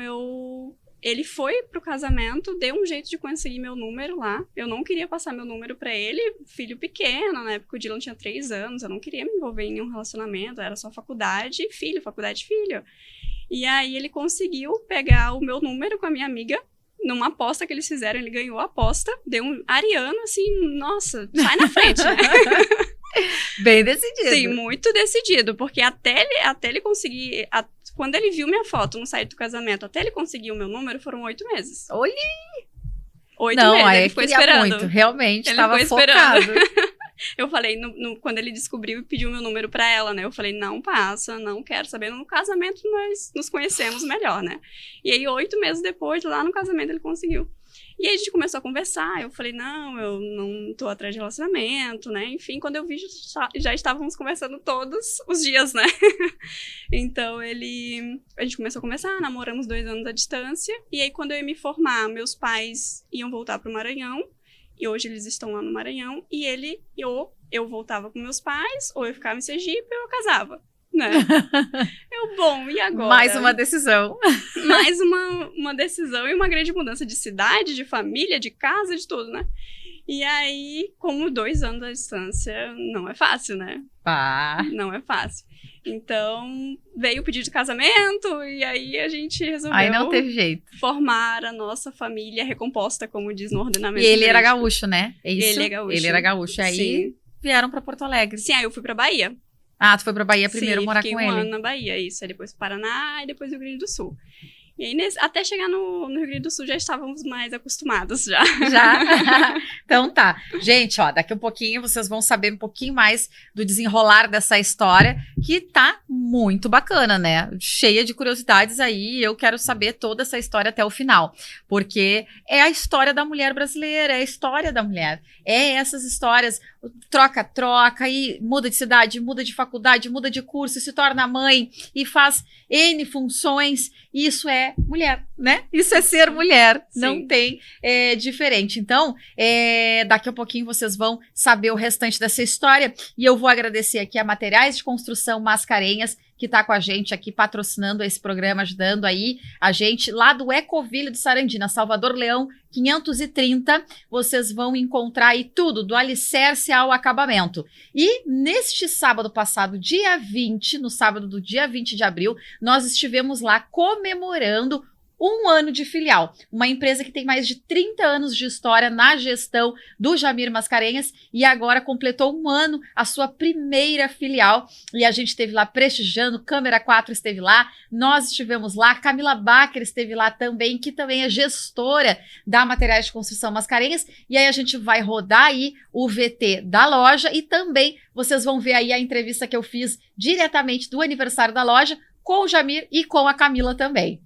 ele foi pro casamento, deu um jeito de conseguir meu número lá. Eu não queria passar meu número pra ele, filho pequeno, na época o Dylan tinha 3 anos, eu não queria me envolver em nenhum relacionamento, era só faculdade e filho, faculdade e filho. E aí ele conseguiu pegar o meu número com a minha amiga, numa aposta que eles fizeram, ele ganhou a aposta, deu um ariano, assim, nossa, sai na frente, né? Bem decidido. Sim, muito decidido, porque até ele conseguir... Quando ele viu minha foto no site do casamento, até ele conseguir o meu número, foram 8 meses. Olha! 8 meses, aí ele ficou esperando. Muito, realmente, ele estava focado. Eu falei, quando ele descobriu e pediu meu número pra ela, né? Eu falei, não passa, não quero saber. No casamento, nós nos conhecemos melhor, né? E aí, 8 meses depois, lá no casamento, ele conseguiu. E aí a gente começou a conversar, eu falei, não, eu não tô atrás de relacionamento, né? Enfim, quando eu vi, já estávamos conversando todos os dias, né? Então, a gente começou a conversar, namoramos 2 anos à distância, e aí quando eu ia me formar, meus pais iam voltar pro Maranhão, e hoje eles estão lá no Maranhão, e eu voltava com meus pais, ou eu ficava em Sergipe, ou eu casava. Né? Bom, e agora? Mais uma decisão. Mais uma decisão e uma grande mudança de cidade, de família, de casa, de tudo, né? E aí, como 2 anos à distância, não é fácil, né? Pá. Não é fácil. Então, veio o pedido de casamento e aí a gente resolveu Aí não teve jeito. formar a nossa família recomposta, como diz no ordenamento E ele era jurídico. gaúcho, né? É isso? Ele é gaúcho. Ele era gaúcho. Aí Sim. vieram pra Porto Alegre. Sim, aí eu fui pra Bahia. Ah, tu foi pra Bahia primeiro Sim, morar fiquei com um ele. ano na Bahia, isso. Aí depois Paraná e depois Rio Grande do Sul. E aí, até chegar no Rio Grande do Sul, já estávamos mais acostumados já. Já? Então tá. Gente, ó, daqui um pouquinho vocês vão saber um pouquinho mais do desenrolar dessa história, que tá muito bacana, né? Cheia de curiosidades aí, eu quero saber toda essa história até o final, porque é a história da mulher brasileira, é a história da mulher. É essas histórias, troca, e muda de cidade, muda de faculdade, muda de curso, se torna mãe e faz N funções. Isso é mulher, né? Isso é ser mulher. Sim. Não tem diferente. Então, daqui a pouquinho vocês vão saber o restante dessa história. E eu vou agradecer aqui a Materiais de Construção Mascarenhas, que está com a gente aqui, patrocinando esse programa, ajudando aí a gente lá do Ecoville do Sarandi, na Salvador Leão 530. Vocês vão encontrar aí tudo, do alicerce ao acabamento. E neste sábado passado, dia 20, no sábado do dia 20 de abril, nós estivemos lá comemorando 1 ano de filial, uma empresa que tem mais de 30 anos de história na gestão do Jamir Mascarenhas e agora completou 1 ano a sua primeira filial e a gente esteve lá prestigiando, Câmera 4 esteve lá, nós estivemos lá, Camila Bacher esteve lá também, que também é gestora da Materiais de Construção Mascarenhas, e aí a gente vai rodar aí o VT da loja e também vocês vão ver aí a entrevista que eu fiz diretamente do aniversário da loja com o Jamir e com a Camila também.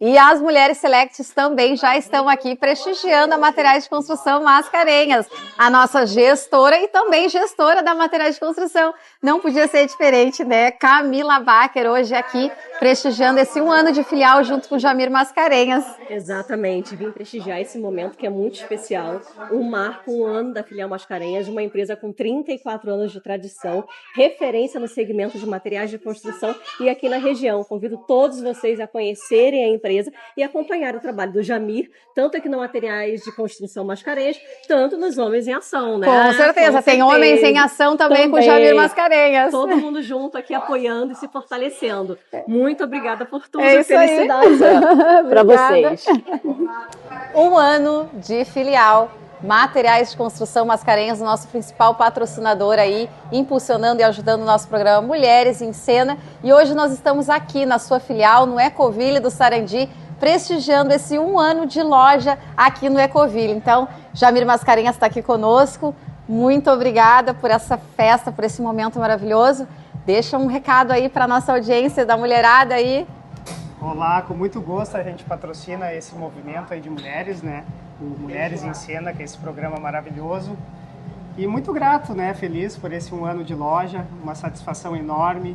E as mulheres selects também já estão aqui prestigiando a Materiais de Construção Mascarenhas, a nossa gestora e também gestora da Materiais de Construção. Não podia ser diferente, né? Camila Bacher hoje aqui prestigiando esse 1 ano de filial junto com o Jamir Mascarenhas. Exatamente, vim prestigiar esse momento que é muito especial, um marco, 1 ano da filial Mascarenhas, uma empresa com 34 anos de tradição, referência no segmento de materiais de construção e aqui na região. Convido todos vocês a conhecerem a empresa e acompanhar o trabalho do Jamir, tanto aqui no Materiais de Construção Mascarenhas, tanto nos Homens em Ação, né? Com certeza, tem Homens em Ação também com o Jamir Mascarenhas. Todo mundo junto aqui apoiando e se fortalecendo. Muito obrigada por tudo, é isso felicidades para vocês. 1 ano de filial. Materiais de Construção Mascarenhas, o nosso principal patrocinador aí, impulsionando e ajudando o nosso programa Mulheres em Cena. E hoje nós estamos aqui na sua filial, no Ecoville do Sarandi, prestigiando esse 1 ano de loja aqui no Ecoville. Então, Jamir Mascarenhas está aqui conosco. Muito obrigada por essa festa, por esse momento maravilhoso. Deixa um recado aí para a nossa audiência da mulherada aí. Olá, com muito gosto a gente patrocina esse movimento aí de mulheres, né? O Mulheres em Cena, que é esse programa maravilhoso. E muito grato, né? Feliz por esse 1 ano de loja, uma satisfação enorme,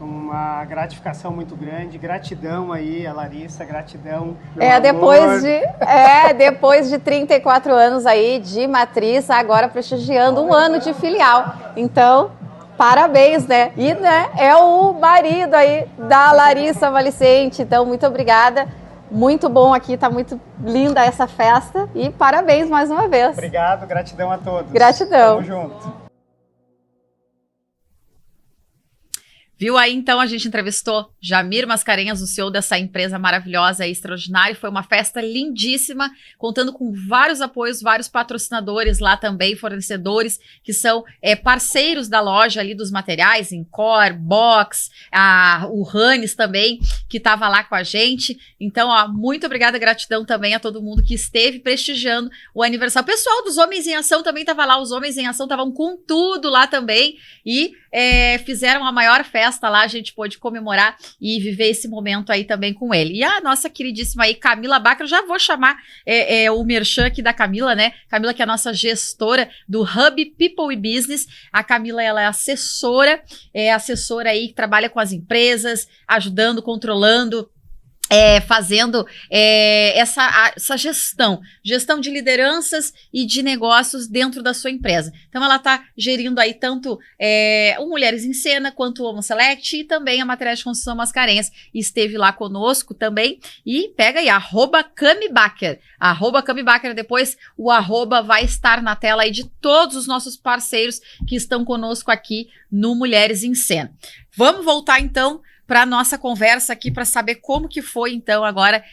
uma gratificação muito grande. Gratidão aí a Larissa, gratidão. Depois de 34 anos aí de matriz, agora prestigiando 1 ano de filial. Então, parabéns, né? E né, é o marido aí da Larissa Valicente. Então, muito obrigada. Muito bom aqui, tá muito linda essa festa e parabéns mais uma vez. Obrigado, gratidão a todos. Gratidão. Tamo junto. Viu aí, então, a gente entrevistou Jamir Mascarenhas, o CEO dessa empresa maravilhosa e extraordinária. Foi uma festa lindíssima, contando com vários apoios, vários patrocinadores lá também, fornecedores, que são parceiros da loja ali dos materiais, Incor, Box, o Hannes também, que estava lá com a gente. Então, ó, muito obrigada, gratidão também a todo mundo que esteve prestigiando o aniversário. O pessoal dos Homens em Ação também estava lá, os Homens em Ação estavam com tudo lá também e fizeram a maior festa festa lá, a gente pôde comemorar e viver esse momento aí também com ele. E a nossa queridíssima aí, Camila Bacher, já vou chamar o merchan aqui da Camila, né? Camila, que é a nossa gestora do Hub People e Business. A Camila, ela é assessora aí que trabalha com as empresas, ajudando, controlando, fazendo essa gestão de lideranças e de negócios dentro da sua empresa. Então, ela está gerindo aí tanto o Mulheres em Cena, quanto o Homo Select e também a Materiais de Construção Mascarenhas. Esteve lá conosco também. E pega aí, @CamiBacher. @CamiBacher. Depois o @ vai estar na tela aí de todos os nossos parceiros que estão conosco aqui no Mulheres em Cena. Vamos voltar, então, para a nossa conversa aqui, para saber como que foi, então, agora.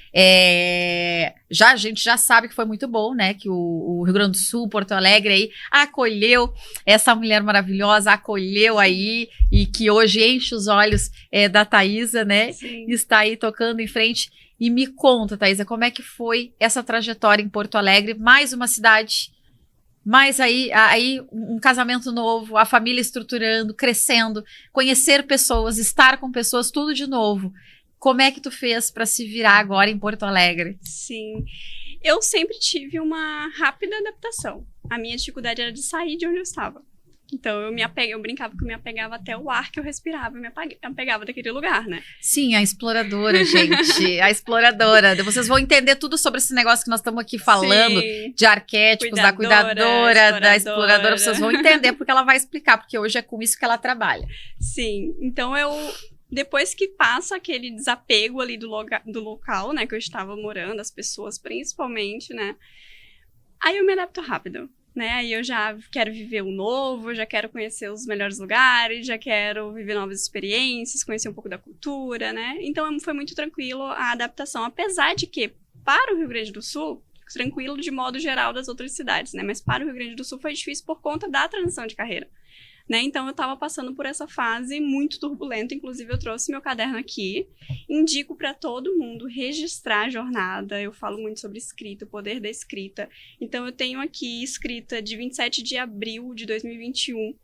A gente já sabe que foi muito bom, né? Que o Rio Grande do Sul, Porto Alegre aí, acolheu essa mulher maravilhosa, acolheu aí, e que hoje enche os olhos da Thaisa, né? Sim. Está aí tocando em frente. E me conta, Thaisa, como é que foi essa trajetória em Porto Alegre? Mais uma cidade, mais aí um casamento novo, a família estruturando, crescendo, conhecer pessoas, estar com pessoas, tudo de novo. Como é que tu fez para se virar agora em Porto Alegre? Sim, eu sempre tive uma rápida adaptação. A minha dificuldade era de sair de onde eu estava. Então, eu brincava que eu me apegava até o ar que eu respirava, eu me apegava daquele lugar, né? Sim, a exploradora, gente, a exploradora. Vocês vão entender tudo sobre esse negócio que nós estamos aqui falando, Sim. de arquétipos, da cuidadora, da exploradora. Vocês vão entender porque ela vai explicar, porque hoje é com isso que ela trabalha. Sim, então depois que passa aquele desapego ali do local, né, que eu estava morando, as pessoas principalmente, né, aí eu me adapto rápido. Né? Aí eu já quero viver o novo, já quero conhecer os melhores lugares, já quero viver novas experiências, conhecer um pouco da cultura, né? Então foi muito tranquilo a adaptação, apesar de que para o Rio Grande do Sul, tranquilo de modo geral das outras cidades, né? Mas para o Rio Grande do Sul foi difícil por conta da transição de carreira. Né? Então, eu estava passando por essa fase muito turbulenta, inclusive eu trouxe meu caderno aqui, indico para todo mundo registrar a jornada, eu falo muito sobre escrita, o poder da escrita. Então, eu tenho aqui escrita de 27 de abril de 2021.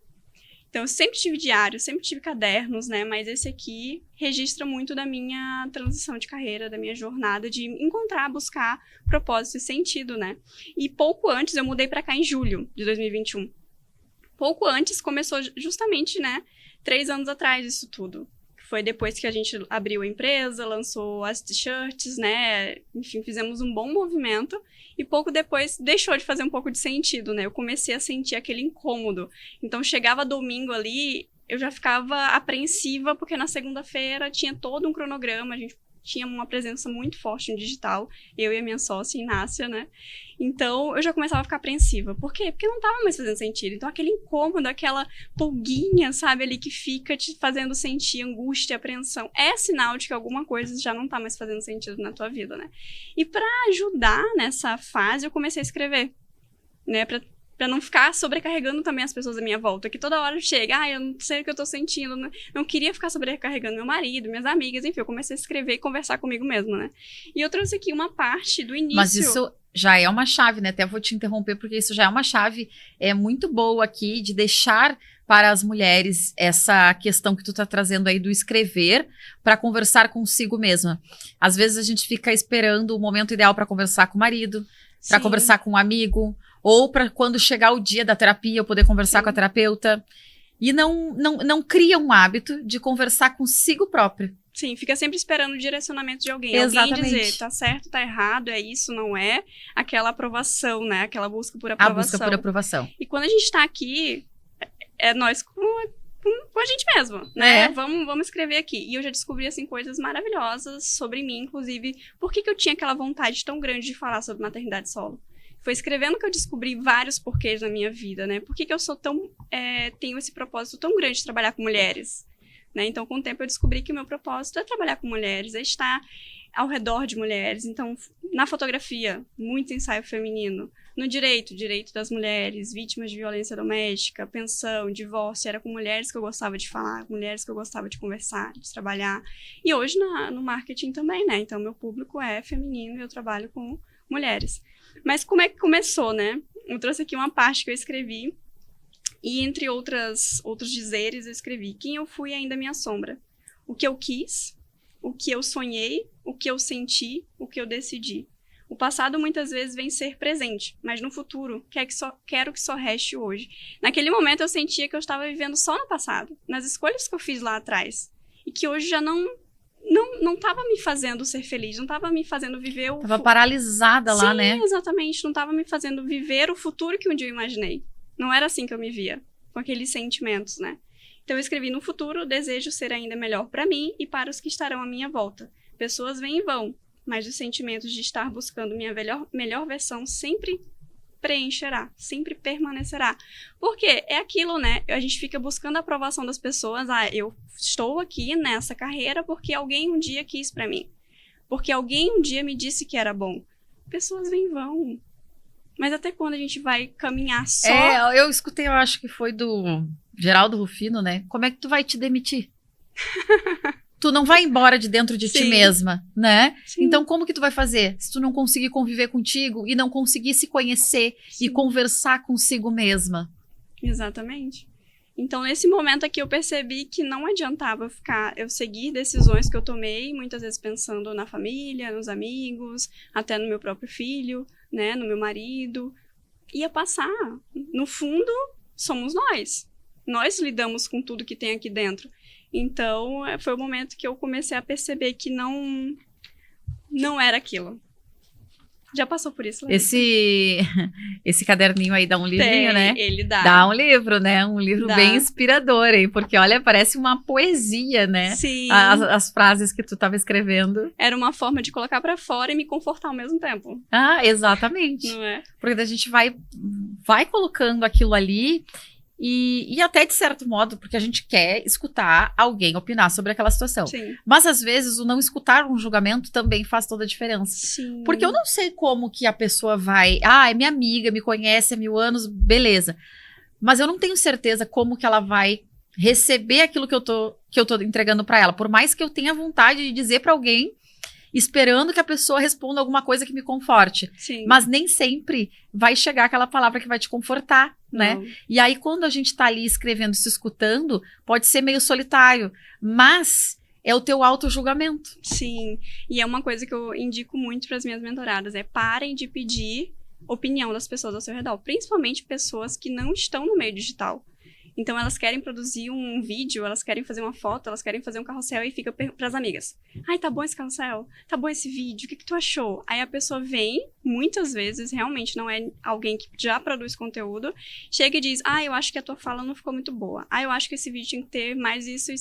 Então, eu sempre tive diário, sempre tive cadernos, né? Mas esse aqui registra muito da minha transição de carreira, da minha jornada, de encontrar, buscar propósito e sentido, né? E pouco antes, eu mudei para cá em julho de 2021. Pouco antes começou justamente, né, 3 anos atrás isso tudo. Foi depois que a gente abriu a empresa, lançou as t-shirts, né, enfim, fizemos um bom movimento e pouco depois deixou de fazer um pouco de sentido, né, eu comecei a sentir aquele incômodo. Então chegava domingo ali, eu já ficava apreensiva porque na segunda-feira tinha todo um cronograma, a gente tinha uma presença muito forte no digital, eu e a minha sócia, Inácia, né? Então, eu já começava a ficar apreensiva. Por quê? Porque não estava mais fazendo sentido. Então, aquele incômodo, aquela pulguinha, sabe, ali que fica te fazendo sentir angústia, apreensão, é sinal de que alguma coisa já não está mais fazendo sentido na tua vida, né? E para ajudar nessa fase, eu comecei a escrever, né? Pra não ficar sobrecarregando também as pessoas à minha volta, que toda hora chega, eu não sei o que eu tô sentindo, não queria ficar sobrecarregando meu marido, minhas amigas, enfim, eu comecei a escrever e conversar comigo mesma, né? E eu trouxe aqui uma parte do início. Mas isso já é uma chave, né? Até vou te interromper, porque isso já é uma chave muito boa aqui, de deixar para as mulheres essa questão que tu tá trazendo aí do escrever para conversar consigo mesma. Às vezes a gente fica esperando o momento ideal para conversar com o marido, para conversar com um amigo, ou para quando chegar o dia da terapia eu poder conversar com a terapeuta. E não cria um hábito de conversar consigo própria. Sim, fica sempre esperando o direcionamento de alguém. Exatamente. Alguém dizer, tá certo, tá errado, é isso, não é. Aquela aprovação, né? Aquela busca por aprovação. A busca por aprovação. E quando a gente tá aqui, é nós com a gente mesmo, né? Vamos escrever aqui. E eu já descobri, assim, coisas maravilhosas sobre mim, inclusive, por que eu tinha aquela vontade tão grande de falar sobre maternidade solo. Foi escrevendo que eu descobri vários porquês na minha vida, né? Por que eu sou tão... tenho esse propósito tão grande de trabalhar com mulheres, né? Então, com o tempo, eu descobri que o meu propósito é trabalhar com mulheres, é estar ao redor de mulheres. Então, na fotografia, muito ensaio feminino. No direito das mulheres, vítimas de violência doméstica, pensão, divórcio, era com mulheres que eu gostava de falar, com mulheres que eu gostava de conversar, de trabalhar. E hoje no marketing também, né? Então, meu público é feminino e eu trabalho com mulheres. Mas como é que começou, né? Eu trouxe aqui uma parte que eu escrevi E entre outros dizeres, eu escrevi: quem eu fui ainda me assombra. O que eu quis, o que eu sonhei, o que eu senti, o que eu decidi. O passado muitas vezes vem ser presente, mas no futuro quero que só reste hoje. Naquele momento eu sentia que eu estava vivendo só no passado, nas escolhas que eu fiz lá atrás. E que hoje já não estava me fazendo ser feliz, não estava me fazendo viver o... Tava paralisada lá, Sim, né? exatamente, não estava me fazendo viver o futuro que um dia eu imaginei. Não era assim que eu me via, com aqueles sentimentos, né? Então eu escrevi: no futuro, desejo ser ainda melhor para mim e para os que estarão à minha volta. Pessoas vêm e vão, mas os sentimentos de estar buscando minha melhor versão sempre preencherá, sempre permanecerá. Porque é aquilo, né? A gente fica buscando a aprovação das pessoas. Eu estou aqui nessa carreira porque alguém um dia quis pra mim. Porque alguém um dia me disse que era bom. Pessoas vêm e vão. Mas até quando a gente vai caminhar só... Eu escutei, eu acho que foi do Geraldo Rufino, né? Como é que tu vai te demitir? Tu não vai embora de dentro de ti mesma, né? Sim. Então, como que tu vai fazer? Se tu não conseguir conviver contigo e não conseguir se conhecer e conversar consigo mesma. Exatamente. Então, nesse momento aqui, eu percebi que não adiantava eu seguir decisões que eu tomei, muitas vezes pensando na família, nos amigos, até no meu próprio filho, né? No meu marido. Ia passar. No fundo, somos nós. Nós lidamos com tudo que tem aqui dentro. Então, foi o momento que eu comecei a perceber que não era aquilo. Já passou por isso, Larissa? Esse caderninho aí dá um livrinho, né? Ele dá. Dá um livro, né? Um livro bem inspirador, hein? Porque, olha, parece uma poesia, né? Sim. As frases que tu estava escrevendo. Era uma forma de colocar pra fora e me confortar ao mesmo tempo. Ah, exatamente. Não é? Porque a gente vai colocando aquilo ali... E até de certo modo, porque a gente quer escutar alguém opinar sobre aquela situação. Sim. Mas às vezes o não escutar um julgamento também faz toda a diferença. Sim. Porque eu não sei como que a pessoa vai... é minha amiga, me conhece há 1000 anos, beleza. Mas eu não tenho certeza como que ela vai receber aquilo que eu tô entregando pra ela. Por mais que eu tenha vontade de dizer pra alguém, esperando que a pessoa responda alguma coisa que me conforte. Sim. Mas nem sempre vai chegar aquela palavra que vai te confortar, né? Não. E aí, quando a gente tá ali escrevendo, se escutando, pode ser meio solitário, mas é o teu auto-julgamento. Sim. E é uma coisa que eu indico muito para as minhas mentoradas, parem de pedir opinião das pessoas ao seu redor, principalmente pessoas que não estão no meio digital. Então, elas querem produzir um vídeo, elas querem fazer uma foto, elas querem fazer um carrossel e fica pras amigas. Ai, tá bom esse carrossel? Tá bom esse vídeo? O que tu achou? Aí a pessoa vem, muitas vezes, realmente não é alguém que já produz conteúdo, chega e diz: eu acho que a tua fala não ficou muito boa. Eu acho que esse vídeo tinha que ter mais isso.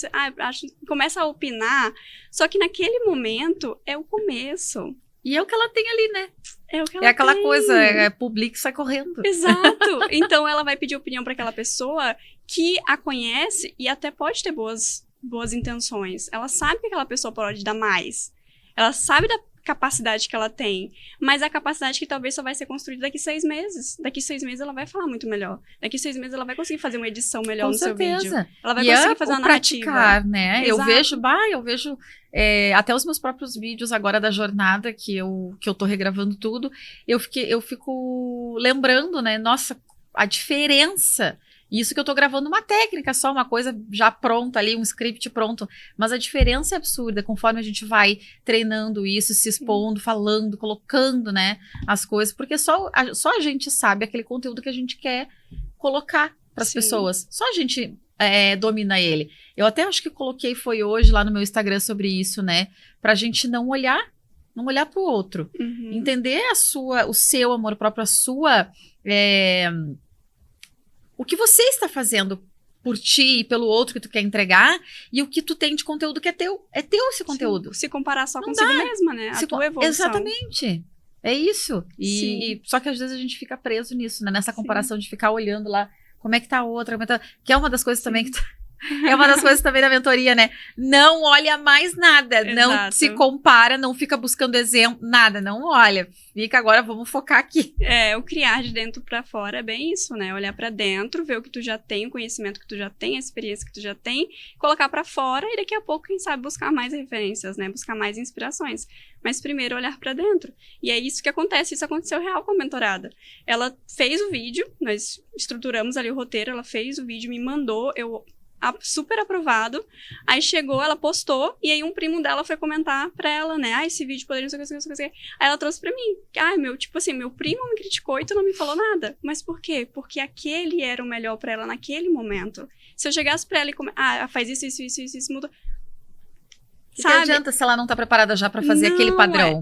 Começa a opinar, só que naquele momento é o começo. E é o que ela tem ali, né? É o que ela aquela tem. coisa, publica e sai correndo. Exato. Então, ela vai pedir opinião para aquela pessoa que a conhece e até pode ter boas intenções. Ela sabe que aquela pessoa pode dar mais. Ela sabe da capacidade que ela tem, mas a capacidade que talvez só vai ser construída daqui 6 meses. Daqui 6 meses ela vai falar muito melhor. Daqui 6 meses ela vai conseguir fazer uma edição melhor no seu vídeo. Ela vai conseguir fazer uma narrativa. Praticar, né? Exato. Eu vejo até os meus próprios vídeos agora da jornada, que eu tô regravando tudo, eu fico lembrando, né? Nossa, a diferença. Isso que eu tô gravando uma técnica só, uma coisa já pronta ali, um script pronto. Mas a diferença é absurda, conforme a gente vai treinando isso, se expondo, falando, colocando, né, as coisas. Porque só a gente sabe aquele conteúdo que a gente quer colocar para as pessoas. Só a gente domina ele. Eu até acho que coloquei, foi hoje lá no meu Instagram sobre isso, né? Pra gente não olhar pro outro. Uhum. Entender o seu amor próprio, a sua... o que você está fazendo por ti e pelo outro que tu quer entregar, e o que tu tem de conteúdo que é teu. É teu esse conteúdo. Se comparar só consigo mesma, né? A tua evolução. Exatamente. É isso. Só que às vezes a gente fica preso nisso, né? Nessa comparação de ficar olhando lá como é que tá a outra, que é uma das coisas também É uma das coisas também da mentoria, né? Não olha mais nada, não Exato. se compara, não fica buscando exemplo, nada, não olha. Fica agora, vamos focar aqui. O criar de dentro pra fora é bem isso, né? Olhar pra dentro, ver o que tu já tem, o conhecimento que tu já tem, a experiência que tu já tem, colocar pra fora e daqui a pouco, quem sabe, buscar mais referências, né? Buscar mais inspirações. Mas primeiro olhar pra dentro. E é isso que acontece, isso aconteceu real com a mentorada. Ela fez o vídeo, nós estruturamos ali o roteiro, ela fez o vídeo, me mandou, super aprovado. Aí chegou, ela postou, e aí um primo dela foi comentar pra ela, né? Esse vídeo poderia não sei o que, não sei o que. Aí ela trouxe pra mim. Meu primo me criticou e tu não me falou nada. Mas por quê? Porque aquele era o melhor pra ela naquele momento. Se eu chegasse pra ela e faz isso, muda. O que adianta se ela não tá preparada já pra fazer aquele padrão?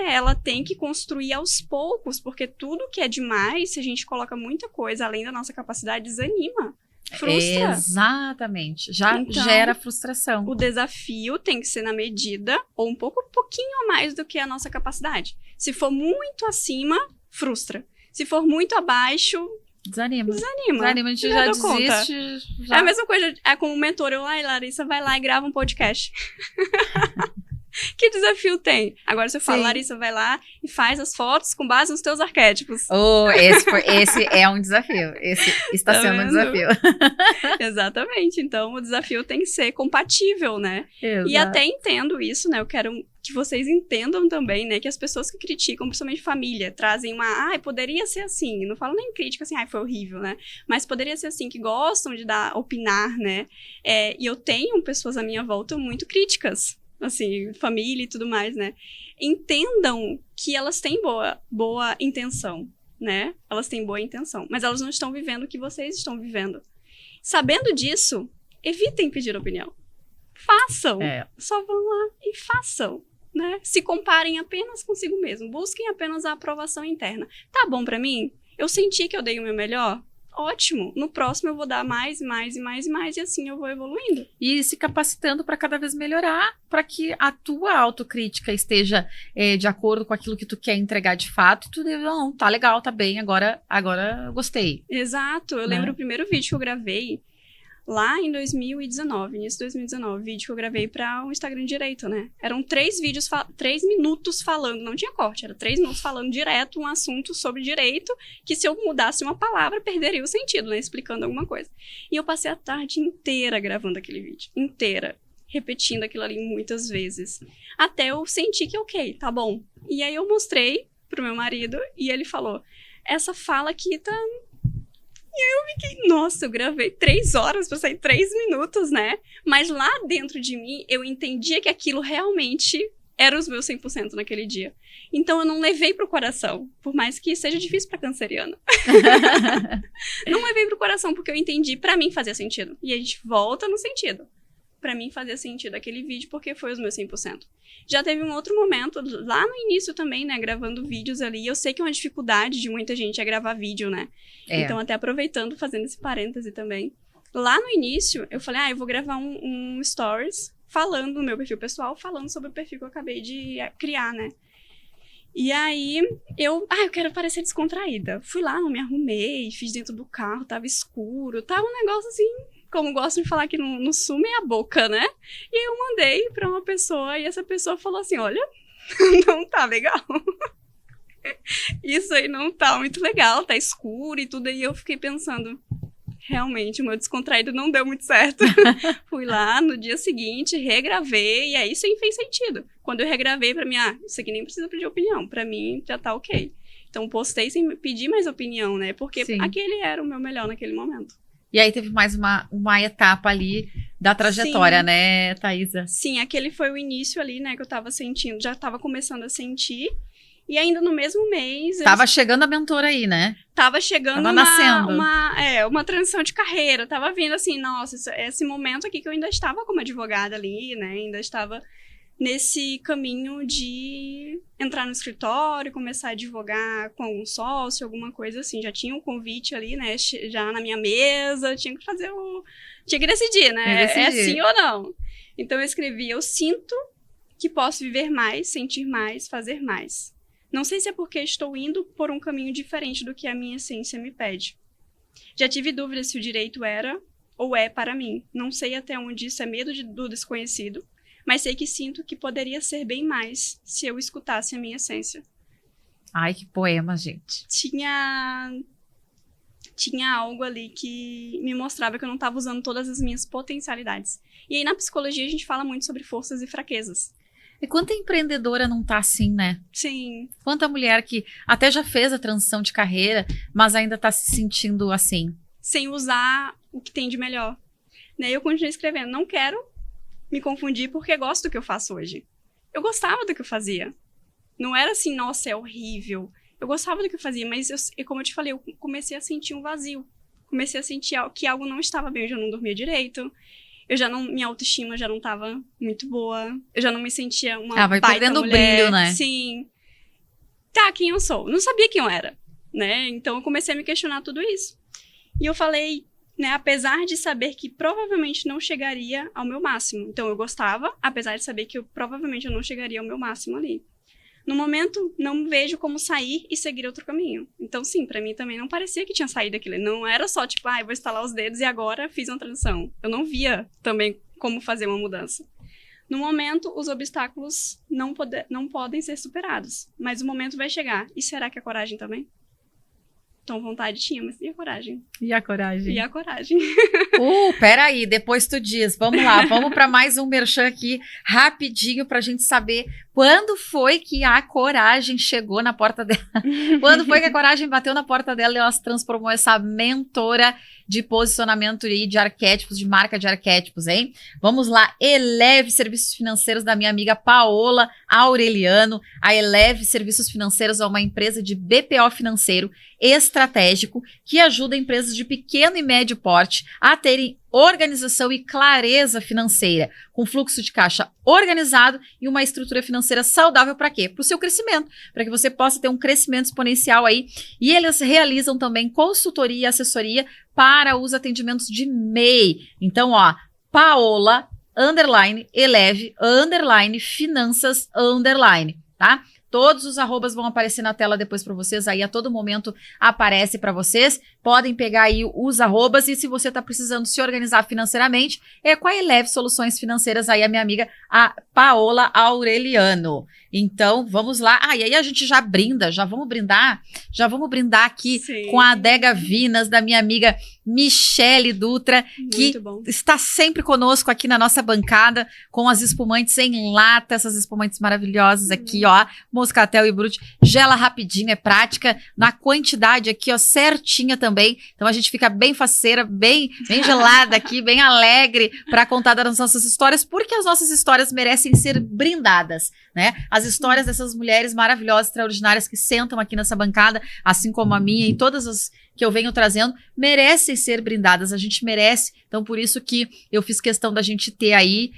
Ela tem que construir aos poucos, porque tudo que é demais, se a gente coloca muita coisa além da nossa capacidade, desanima. Frustra. Exatamente. Já Então, gera frustração. O desafio tem que ser na medida ou um pouquinho a mais do que a nossa capacidade. Se for muito acima, frustra. Se for muito abaixo, Desanima. desanima. A gente já dou conta. desiste. Já. É a mesma coisa, como mentor, Larissa, vai lá e grava um podcast. Que desafio tem? Agora você fala, Sim. Larissa, vai lá e faz as fotos com base nos teus arquétipos. Esse é um desafio. Esse está Tá sendo um vendo? desafio. Exatamente. Então, o desafio tem que ser compatível, né? Exato. E até entendo isso, né? Eu quero que vocês entendam também, né? Que as pessoas que criticam, principalmente família, trazem poderia ser assim. Não falo nem crítica assim, foi horrível, né? Mas poderia ser assim, que gostam de opinar, né? E eu tenho pessoas à minha volta muito críticas. Assim, família e tudo mais, né? Entendam que elas têm boa intenção, né? Elas têm boa intenção, mas elas não estão vivendo o que vocês estão vivendo. Sabendo disso, evitem pedir opinião. Façam. Só vão lá e façam, né? Se comparem apenas consigo mesmo. Busquem apenas a aprovação interna. Tá bom pra mim? Eu senti que eu dei o meu melhor? Ótimo. No próximo eu vou dar mais, e assim eu vou evoluindo. E se capacitando para cada vez melhorar, para que a tua autocrítica esteja de acordo com aquilo que tu quer entregar de fato. E tu não, tá legal, tá bem, agora eu gostei. Exato. Eu lembro o primeiro vídeo que eu gravei lá em 2019, início de 2019, vídeo que eu gravei para o Instagram direito, né? Eram 3 minutos falando, não tinha corte, era 3 minutos falando direto um assunto sobre direito, que se eu mudasse uma palavra, perderia o sentido, né? Explicando alguma coisa. E eu passei a tarde inteira gravando aquele vídeo, inteira, repetindo aquilo ali muitas vezes, até eu sentir que ok, tá bom. E aí eu mostrei pro meu marido e ele falou, essa fala aqui tá... E aí eu fiquei, nossa, eu gravei 3 horas pra sair 3 minutos, né? Mas lá dentro de mim, eu entendia que aquilo realmente era os meus 100% naquele dia. Então eu não levei pro coração, por mais que seja difícil pra canceriana. Não levei pro coração, porque eu entendi, pra mim fazia sentido. E a gente volta no sentido. Pra mim fazia sentido aquele vídeo, porque foi os meus 100%. Já teve um outro momento, lá no início também, né, gravando vídeos ali, eu sei que é uma dificuldade de muita gente gravar vídeo, né? Então, até aproveitando, fazendo esse parêntese também. Lá no início, eu falei, eu vou gravar um stories falando no meu perfil pessoal, falando sobre o perfil que eu acabei de criar, né? E aí, eu quero parecer descontraída. Fui lá, não me arrumei, fiz dentro do carro, tava escuro, tava um negócio assim... Como gostam de falar aqui no sul, meia boca, né? E aí eu mandei pra uma pessoa e essa pessoa falou assim, olha, não tá legal. Isso aí não tá muito legal, tá escuro e tudo. E eu fiquei pensando, realmente, o meu descontraído não deu muito certo. Fui lá no dia seguinte, regravei e aí sim fez sentido. Quando eu regravei pra mim, isso aqui nem precisa pedir opinião, pra mim já tá ok. Então postei sem pedir mais opinião, né? Porque aquele era o meu melhor naquele momento. E aí teve mais uma etapa ali da trajetória, né, Thaisa? Sim, aquele foi o início ali, né, que eu tava sentindo, já tava começando a sentir. E ainda no mesmo mês... Tava chegando a mentora aí, né? Tava chegando nascendo. uma transição de carreira. Tava vindo assim, nossa, esse momento aqui que eu ainda estava como advogada ali, né, ainda estava nesse caminho de entrar no escritório, começar a advogar com algum sócio, alguma coisa assim. Já tinha um convite ali, né, já na minha mesa, tinha que fazer tinha que decidir, né, é sim ou não. Então eu escrevi, eu sinto que posso viver mais, sentir mais, fazer mais. Não sei se é porque estou indo por um caminho diferente do que a minha essência me pede. Já tive dúvidas se o direito era ou é para mim. Não sei até onde isso é medo do desconhecido, mas sei que sinto que poderia ser bem mais se eu escutasse a minha essência. Ai, que poema, gente. Tinha algo ali que me mostrava que eu não estava usando todas as minhas potencialidades. E aí, na psicologia, a gente fala muito sobre forças e fraquezas. E quanta empreendedora não tá assim, né? Sim. Quanta mulher que até já fez a transição de carreira, mas ainda tá se sentindo assim. Sem usar o que tem de melhor. Né? Eu continuei escrevendo. Não quero me confundir porque gosto do que eu faço hoje. Eu gostava do que eu fazia. Não era assim, nossa, é horrível. Eu gostava do que eu fazia, mas como eu te falei, eu comecei a sentir um vazio. Comecei a sentir que algo não estava bem. Eu já não dormia direito. Minha autoestima já não estava muito boa. Eu já não me sentia uma vai baita perdendo mulher. o brilho, né? Sim. Tá, quem eu sou? Não sabia quem eu era, né? Então eu comecei a me questionar tudo isso. E eu falei, né, apesar de saber que provavelmente não chegaria ao meu máximo. Então eu gostava, apesar de saber que provavelmente eu não chegaria ao meu máximo ali. No momento, não vejo como sair e seguir outro caminho. Então, sim, pra mim também não parecia que tinha saído daquilo. Não era só, tipo, vou estalar os dedos e agora fiz uma transição. Eu não via também como fazer uma mudança. No momento, os obstáculos não podem ser superados. Mas o momento vai chegar. E será que a coragem também? Então, vontade tinha, mas e a coragem? E a coragem? E a coragem. Peraí, depois tu diz. Vamos lá, vamos para mais um merchan aqui, rapidinho, pra gente saber quando foi que a coragem chegou na porta dela. Quando foi que a coragem bateu na porta dela e ela se transformou essa mentora de posicionamento e de arquétipos, de marca de arquétipos, hein? Vamos lá, Eleve Serviços Financeiros da minha amiga Paola Aureliano. A Eleve Serviços Financeiros é uma empresa de BPO financeiro estratégico que ajuda empresas de pequeno e médio porte a terem organização e clareza financeira, com fluxo de caixa organizado e uma estrutura financeira saudável para quê? Para o seu crescimento, para que você possa ter um crescimento exponencial aí. E eles realizam também consultoria e assessoria para os atendimentos de MEI. Então, Paola, _Eleve, _Finanças, tá? Todos os arrobas vão aparecer na tela depois para vocês, aí a todo momento aparece para vocês. Podem pegar aí os arrobas e se você está precisando se organizar financeiramente, é com a Eleve Soluções Financeiras, aí a minha amiga, a Paola Aureliano. Então, vamos lá. E aí a gente já vamos brindar aqui Sim. com a adega Vinas, da minha amiga Michele Dutra, que está sempre conosco aqui na nossa bancada, com as espumantes em lata, essas espumantes maravilhosas aqui, Moscatel e Brut, gela rapidinho, é prática, na quantidade aqui, certinha também. Então a gente fica bem faceira, bem gelada aqui, bem alegre para contar das nossas histórias, porque as nossas histórias merecem ser brindadas, né? As histórias dessas mulheres maravilhosas, extraordinárias que sentam aqui nessa bancada, assim como a minha e todas as que eu venho trazendo, merecem ser brindadas, a gente merece. Então, por isso que eu fiz questão da gente ter aí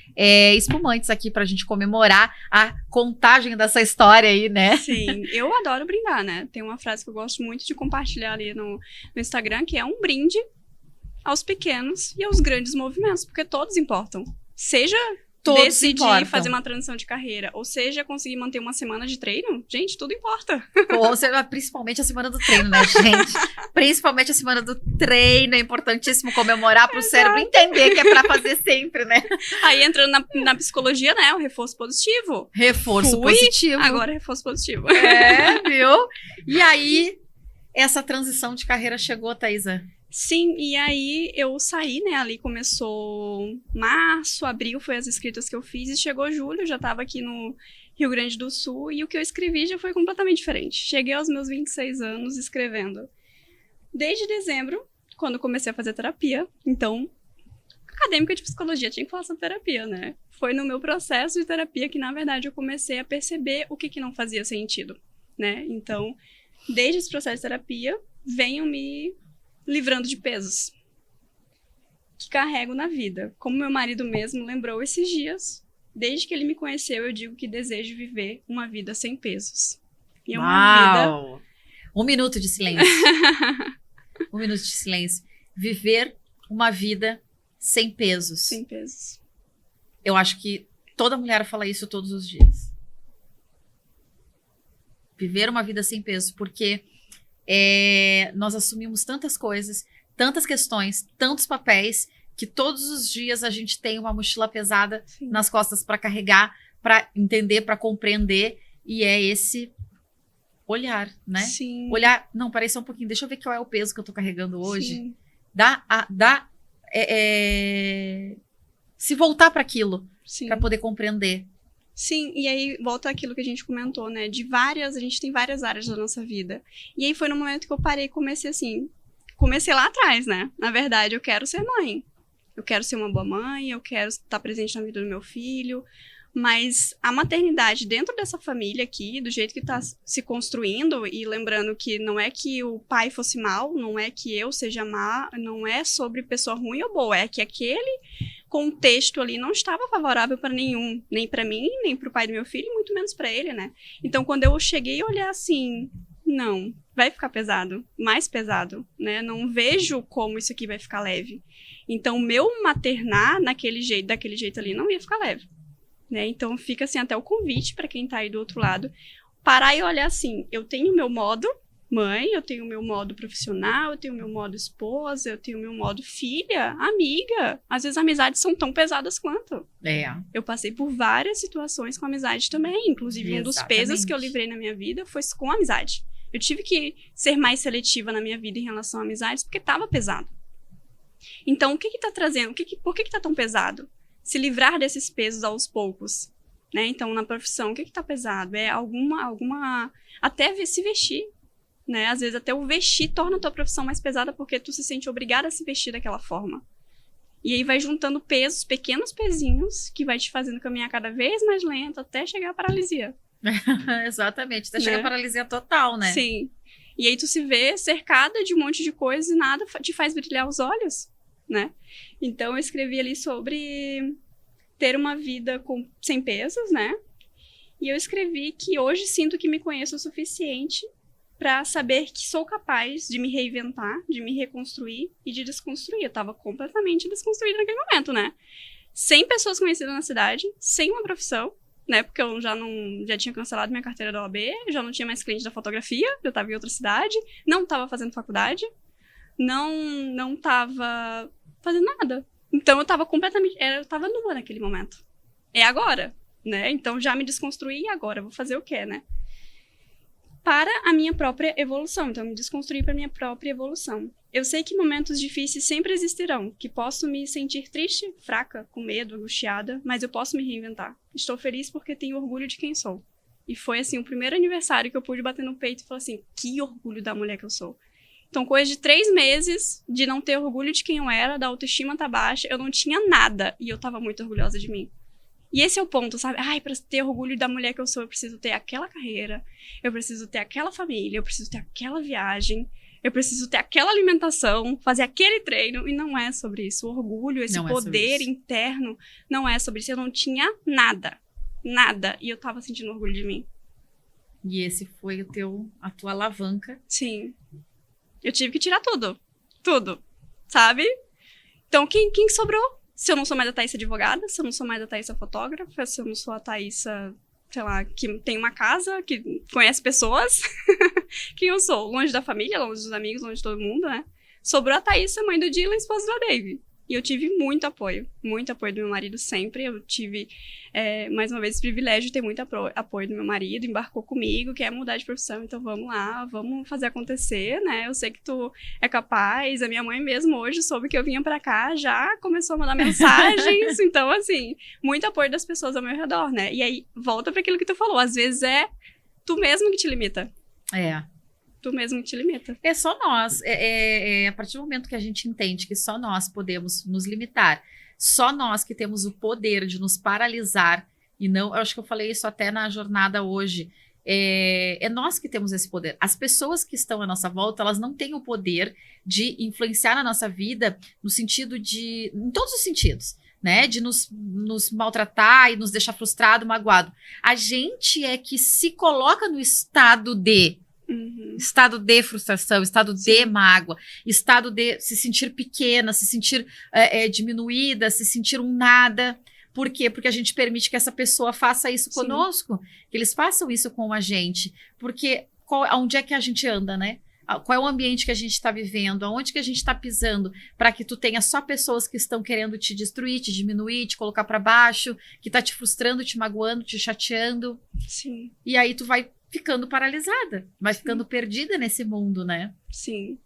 espumantes aqui pra gente comemorar a contagem dessa história aí, né? Sim, eu adoro brindar, né? Tem uma frase que eu gosto muito de compartilhar ali no Instagram, que é um brinde aos pequenos e aos grandes movimentos, porque todos importam. Seja todos decidir importam. fazer uma transição de carreira, ou seja, conseguir manter uma semana de treino, gente, tudo importa. Principalmente a semana do treino, né, gente? Principalmente a semana do treino, é importantíssimo comemorar para o cérebro entender que é para fazer sempre, né? Aí entrando na psicologia, né, o reforço positivo. Positivo. Agora reforço positivo. Viu? E aí, essa transição de carreira chegou, Thaisa? Sim, e aí eu saí, né, ali começou março, abril foi as escritas que eu fiz e chegou julho, já tava aqui no Rio Grande do Sul e o que eu escrevi já foi completamente diferente. Cheguei aos meus 26 anos escrevendo. Desde dezembro, quando comecei a fazer terapia, então, acadêmica de psicologia tinha que falar sobre terapia, né? Foi no meu processo de terapia que, na verdade, eu comecei a perceber o que não fazia sentido, né? Então, desde esse processo de terapia, venho me livrando de pesos que carrego na vida. Como meu marido mesmo lembrou esses dias, desde que ele me conheceu, eu digo que desejo viver uma vida sem pesos. E é uma vida... 1 minuto de silêncio. 1 minuto de silêncio. Viver uma vida sem pesos. Sem pesos. Eu acho que toda mulher fala isso todos os dias. Viver uma vida sem pesos, porque nós assumimos tantas coisas, tantas questões, tantos papéis, que todos os dias a gente tem uma mochila pesada Sim. nas costas para carregar, para entender, para compreender, e é esse olhar, né? Sim. Olhar, não, peraí só um pouquinho, deixa eu ver qual é o peso que eu tô carregando hoje. Sim. Se voltar para aquilo, Sim. para poder compreender. Sim, e aí volta aquilo que a gente comentou, né? A gente tem várias áreas da nossa vida. E aí foi no momento que eu parei e comecei lá atrás, né? Na verdade, eu quero ser mãe. Eu quero ser uma boa mãe, eu quero estar presente na vida do meu filho. Mas a maternidade dentro dessa família aqui, do jeito que está se construindo, e lembrando que não é que o pai fosse mal, não é que eu seja má, não é sobre pessoa ruim ou boa, é que aquele contexto ali não estava favorável para nenhum, nem para mim, nem para o pai do meu filho, muito menos para ele, né? Então, quando eu cheguei a olhar assim, não, vai ficar pesado, mais pesado, né? Não vejo como isso aqui vai ficar leve. Então, meu maternar daquele jeito ali, não ia ficar leve, né? Então, fica assim até o convite para quem tá aí do outro lado, parar e olhar assim, eu tenho o meu modo mãe, eu tenho o meu modo profissional, eu tenho o meu modo esposa, eu tenho o meu modo filha, amiga. Às vezes amizades são tão pesadas quanto. Eu passei por várias situações com amizade também, inclusive um dos pesos que eu livrei na minha vida foi com amizade. Eu tive que ser mais seletiva na minha vida em relação a amizades, porque estava pesado. Então, o que tá trazendo? Por que tá tão pesado? Se livrar desses pesos aos poucos, né? Então, na profissão, o que tá pesado? É alguma... Até se vestir, né? Às vezes, até o vestir torna a tua profissão mais pesada porque tu se sente obrigada a se vestir daquela forma. E aí vai juntando pesos, pequenos pezinhos, que vai te fazendo caminhar cada vez mais lento até chegar à paralisia. Exatamente, até chegar à paralisia total, né? Sim. E aí tu se vê cercada de um monte de coisas e nada te faz brilhar os olhos, né? Então eu escrevi ali sobre ter uma vida sem pesos, né? E eu escrevi que hoje sinto que me conheço o suficiente para saber que sou capaz de me reinventar, de me reconstruir e de desconstruir. Eu tava completamente desconstruída naquele momento, né? Sem pessoas conhecidas na cidade, sem uma profissão, né? Porque eu já tinha cancelado minha carteira da OAB, já não tinha mais cliente da fotografia, eu tava em outra cidade, não tava fazendo faculdade, não tava fazendo nada. Então eu tava eu tava nua naquele momento. É agora, né? Então já me desconstruí e agora vou fazer o quê, né? Para a minha própria evolução. Então, me desconstruir para a minha própria evolução. Eu sei que momentos difíceis sempre existirão, que posso me sentir triste, fraca, com medo, angustiada, mas eu posso me reinventar. Estou feliz porque tenho orgulho de quem sou. E foi, assim, o primeiro aniversário que eu pude bater no peito e falar assim, que orgulho da mulher que eu sou. Então, coisa de 3 meses de não ter orgulho de quem eu era, da autoestima tá baixa, eu não tinha nada e eu tava muito orgulhosa de mim. E esse é o ponto, sabe? Ai, pra ter orgulho da mulher que eu sou, eu preciso ter aquela carreira, eu preciso ter aquela família, eu preciso ter aquela viagem, eu preciso ter aquela alimentação, fazer aquele treino, e não é sobre isso. O orgulho, esse poder interno, não é sobre isso. Eu não tinha nada, e eu tava sentindo orgulho de mim. E esse foi a tua alavanca. Sim. Eu tive que tirar tudo, sabe? Então, quem sobrou? Se eu não sou mais a Thaísa advogada, se eu não sou mais a Thaísa fotógrafa, se eu não sou a Thaísa, sei lá, que tem uma casa, que conhece pessoas, quem eu sou? Longe da família, longe dos amigos, longe de todo mundo, né? Sobrou a Thaísa, mãe do Dylan, esposa do Dave. E eu tive muito apoio do meu marido sempre. Eu tive, mais uma vez, esse privilégio de ter muito apoio do meu marido, embarcou comigo, quer mudar de profissão, então vamos lá, vamos fazer acontecer, né? Eu sei que tu é capaz. A minha mãe mesmo hoje soube que eu vinha pra cá, já começou a mandar mensagens. Então, assim, muito apoio das pessoas ao meu redor, né? E aí, volta pra aquilo que tu falou, às vezes é tu mesmo que te limita. Tu mesmo que te limita. É só nós. A partir do momento que a gente entende que só nós podemos nos limitar, só nós que temos o poder de nos paralisar, e não, eu acho que eu falei isso até na jornada hoje, é nós que temos esse poder. As pessoas que estão à nossa volta, elas não têm o poder de influenciar na nossa vida no sentido de, em todos os sentidos, né, de nos maltratar e nos deixar frustrado, magoado. A gente é que se coloca no estado de estado de frustração, estado de mágoa, estado de se sentir pequena, se sentir diminuída, se sentir um nada. Por quê? Porque a gente permite que essa pessoa faça isso conosco, que eles façam isso com a gente. Porque onde é que a gente anda, né? qual é o ambiente que a gente está vivendo, aonde que a gente está pisando, para que tu tenha só pessoas que estão querendo te destruir, te diminuir, te colocar para baixo, que tá te frustrando, te magoando, te chateando. Sim. E aí tu vai ficando paralisada, vai ficando perdida nesse mundo, né? Sim.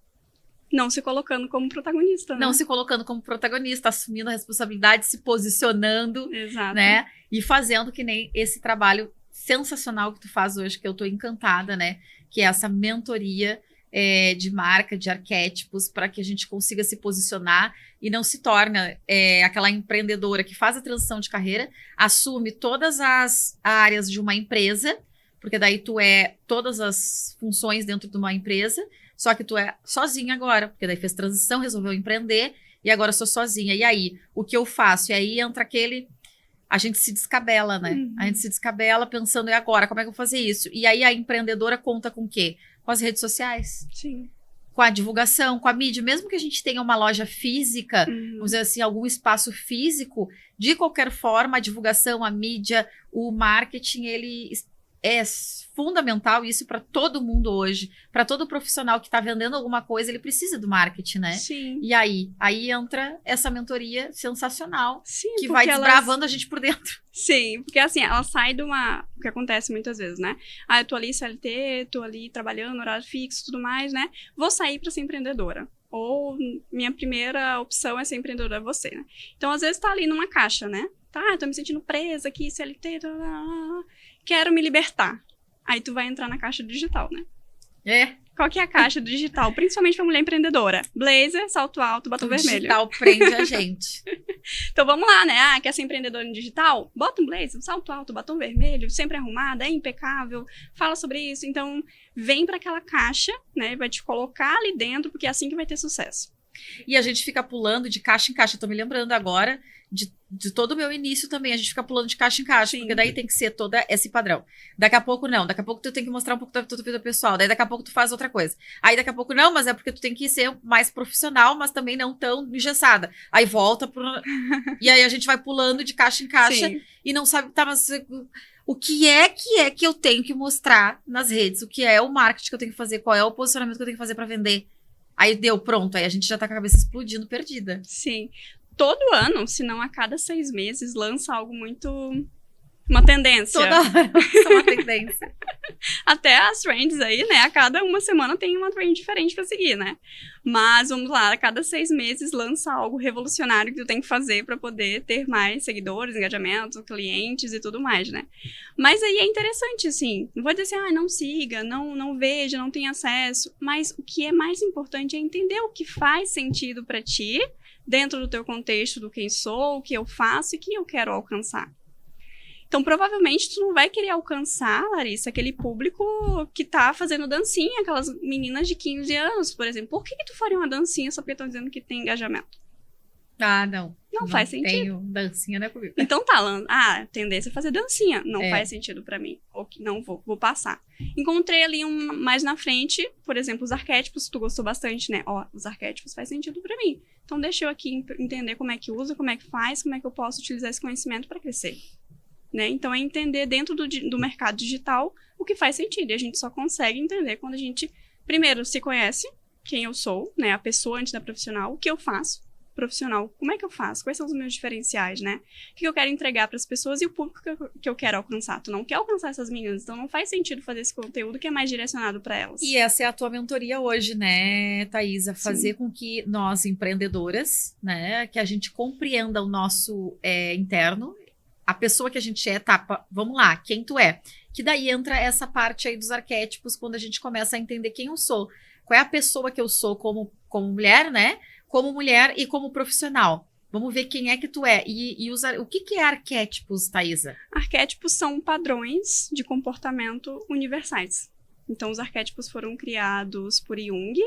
Não se colocando como protagonista, né? Não se colocando como protagonista, assumindo a responsabilidade, se posicionando, Exato. né? E fazendo que nem esse trabalho sensacional que tu faz hoje, que eu tô encantada, né? Que é essa mentoria de marca, de arquétipos, para que a gente consiga se posicionar e não se torne aquela empreendedora que faz a transição de carreira, assume todas as áreas de uma empresa, porque daí tu é todas as funções dentro de uma empresa, só que tu é sozinha agora, porque daí fez transição, resolveu empreender, e agora eu sou sozinha. E aí, o que eu faço? E aí entra a gente se descabela, né? Uhum. A gente se descabela pensando, e agora? Como é que eu vou fazer isso? E aí a empreendedora conta com o quê? Com as redes sociais. Sim. Com a divulgação, com a mídia. Mesmo que a gente tenha uma loja física, vamos dizer assim, algum espaço físico, de qualquer forma, a divulgação, a mídia, o marketing, ele é fundamental, isso para todo mundo hoje. Para todo profissional que está vendendo alguma coisa, ele precisa do marketing, né? Sim. E aí entra essa mentoria sensacional, Sim, que vai desbravando a gente por dentro. Sim, porque assim, ela sai de uma... O que acontece muitas vezes, né? Ah, eu tô ali CLT, tô ali trabalhando, horário fixo e tudo mais, né? Vou sair para ser empreendedora. Ou minha primeira opção é ser empreendedora, você, né? Então, às vezes, tá ali numa caixa, né? Tá, tô me sentindo presa aqui, CLT, quero me libertar. Aí tu vai entrar na caixa digital, né? Qual que é a caixa digital? Principalmente pra mulher empreendedora. Blazer, salto alto, batom vermelho. Digital prende a gente. Então vamos lá, né? Ah, quer ser empreendedora em digital? Bota um blazer, salto alto, batom vermelho, sempre arrumada, é impecável, fala sobre isso. Então vem pra aquela caixa, né? Vai te colocar ali dentro, porque é assim que vai ter sucesso. E a gente fica pulando de caixa em caixa. Eu tô me lembrando agora de todo o meu início também. A gente fica pulando de caixa em caixa, Sim. porque daí tem que ser todo esse padrão. Daqui a pouco não. Daqui a pouco tu tem que mostrar um pouco da tua vida pessoal. Daí daqui a pouco tu faz outra coisa. Aí daqui a pouco não, mas é porque tu tem que ser mais profissional, mas também não tão engessada. Aí volta e aí a gente vai pulando de caixa em caixa. Sim. E não sabe, tá, mas o que é que eu tenho que mostrar nas redes? O que é o marketing que eu tenho que fazer? Qual é o posicionamento que eu tenho que fazer para vender? Aí deu, pronto. Aí a gente já tá com a cabeça explodindo, perdida. Sim. Todo ano, se não a cada 6 meses, lança algo muito... Uma tendência. Toda hora lança uma tendência. Até as trends aí, né? A cada uma semana tem uma trend diferente pra seguir, né? Mas, vamos lá, a cada 6 meses lança algo revolucionário que tu tem que fazer pra poder ter mais seguidores, engajamento, clientes e tudo mais, né? Mas aí é interessante, assim. Não vou dizer assim, não siga, não veja, não tenha acesso. Mas o que é mais importante é entender o que faz sentido pra ti, dentro do teu contexto do quem sou, o que eu faço e quem eu quero alcançar. Então, provavelmente, tu não vai querer alcançar, Larissa, aquele público que tá fazendo dancinha, aquelas meninas de 15 anos, por exemplo. Por que tu faria uma dancinha só porque estão dizendo que tem engajamento? Ah, não. Não faz sentido. Tenho dancinha, né, comigo. Então tá, a tendência é fazer dancinha. Não faz sentido pra mim. Ou não vou passar. Encontrei ali mais na frente, por exemplo, os arquétipos. Tu gostou bastante, né? Ó, os arquétipos faz sentido pra mim. Então deixa eu aqui entender como é que usa, como é que faz, como é que eu posso utilizar esse conhecimento pra crescer. Né? Então é entender dentro do mercado digital o que faz sentido. E a gente só consegue entender quando a gente, primeiro, se conhece quem eu sou, né? A pessoa antes da profissional, o que eu faço. Profissional, como é que eu faço? Quais são os meus diferenciais, né? O que eu quero entregar para as pessoas e o público que eu quero alcançar. Tu não quer alcançar essas meninas, então não faz sentido fazer esse conteúdo que é mais direcionado para elas. E essa é a tua mentoria hoje, né, Thaisa? Fazer Sim. com que nós, empreendedoras, né, que a gente compreenda o nosso interno, a pessoa que a gente é, tá, vamos lá, quem tu é. Que daí entra essa parte aí dos arquétipos, quando a gente começa a entender quem eu sou. Qual é a pessoa que eu sou como mulher, né? Como mulher e como profissional. Vamos ver quem é que tu é. E o que é arquétipos, Thaisa? Arquétipos são padrões de comportamento universais. Então, os arquétipos foram criados por Jung,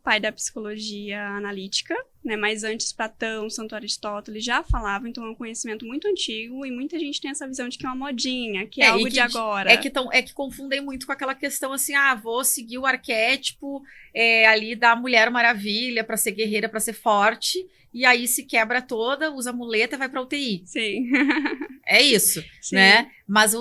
pai da psicologia analítica, né? Mas antes Platão, Santo Aristóteles já falavam, então é um conhecimento muito antigo e muita gente tem essa visão de que é uma modinha, que é algo de agora. É que confundem muito com aquela questão assim, vou seguir o arquétipo ali da Mulher Maravilha para ser guerreira, para ser forte, e aí se quebra toda, usa muleta e vai para UTI. Sim. É isso, Sim. né? Mas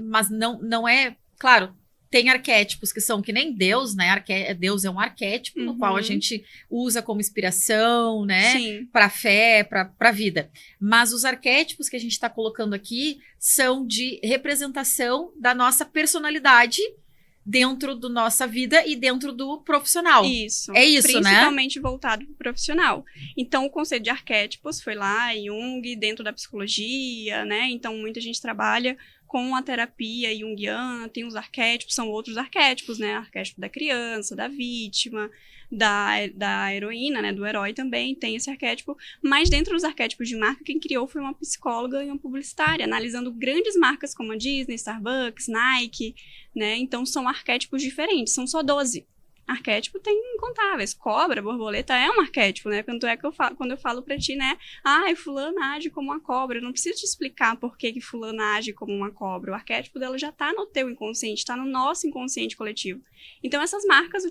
mas não é, claro, tem arquétipos que são que nem Deus, né? Deus é um arquétipo no qual a gente usa como inspiração, né? Sim. Para fé, para vida. Mas os arquétipos que a gente está colocando aqui são de representação da nossa personalidade dentro da nossa vida e dentro do profissional. Isso. É isso, né? Principalmente voltado para o profissional. Então, o conceito de arquétipos foi lá, Jung, dentro da psicologia, né? Então, muita gente trabalha com a terapia junguiana, tem os arquétipos, são outros arquétipos, né? Arquétipo da criança, da vítima, da heroína, né? Do herói também tem esse arquétipo. Mas dentro dos arquétipos de marca, quem criou foi uma psicóloga e uma publicitária, analisando grandes marcas como a Disney, Starbucks, Nike, né? Então, são arquétipos diferentes, são só 12. Arquétipo tem incontáveis. Cobra, borboleta é um arquétipo, né? Tanto é que quando eu falo pra ti, né? Fulano age como uma cobra. Eu não preciso te explicar por que fulano age como uma cobra. O arquétipo dela já tá no teu inconsciente, tá no nosso inconsciente coletivo. Então, essas marcas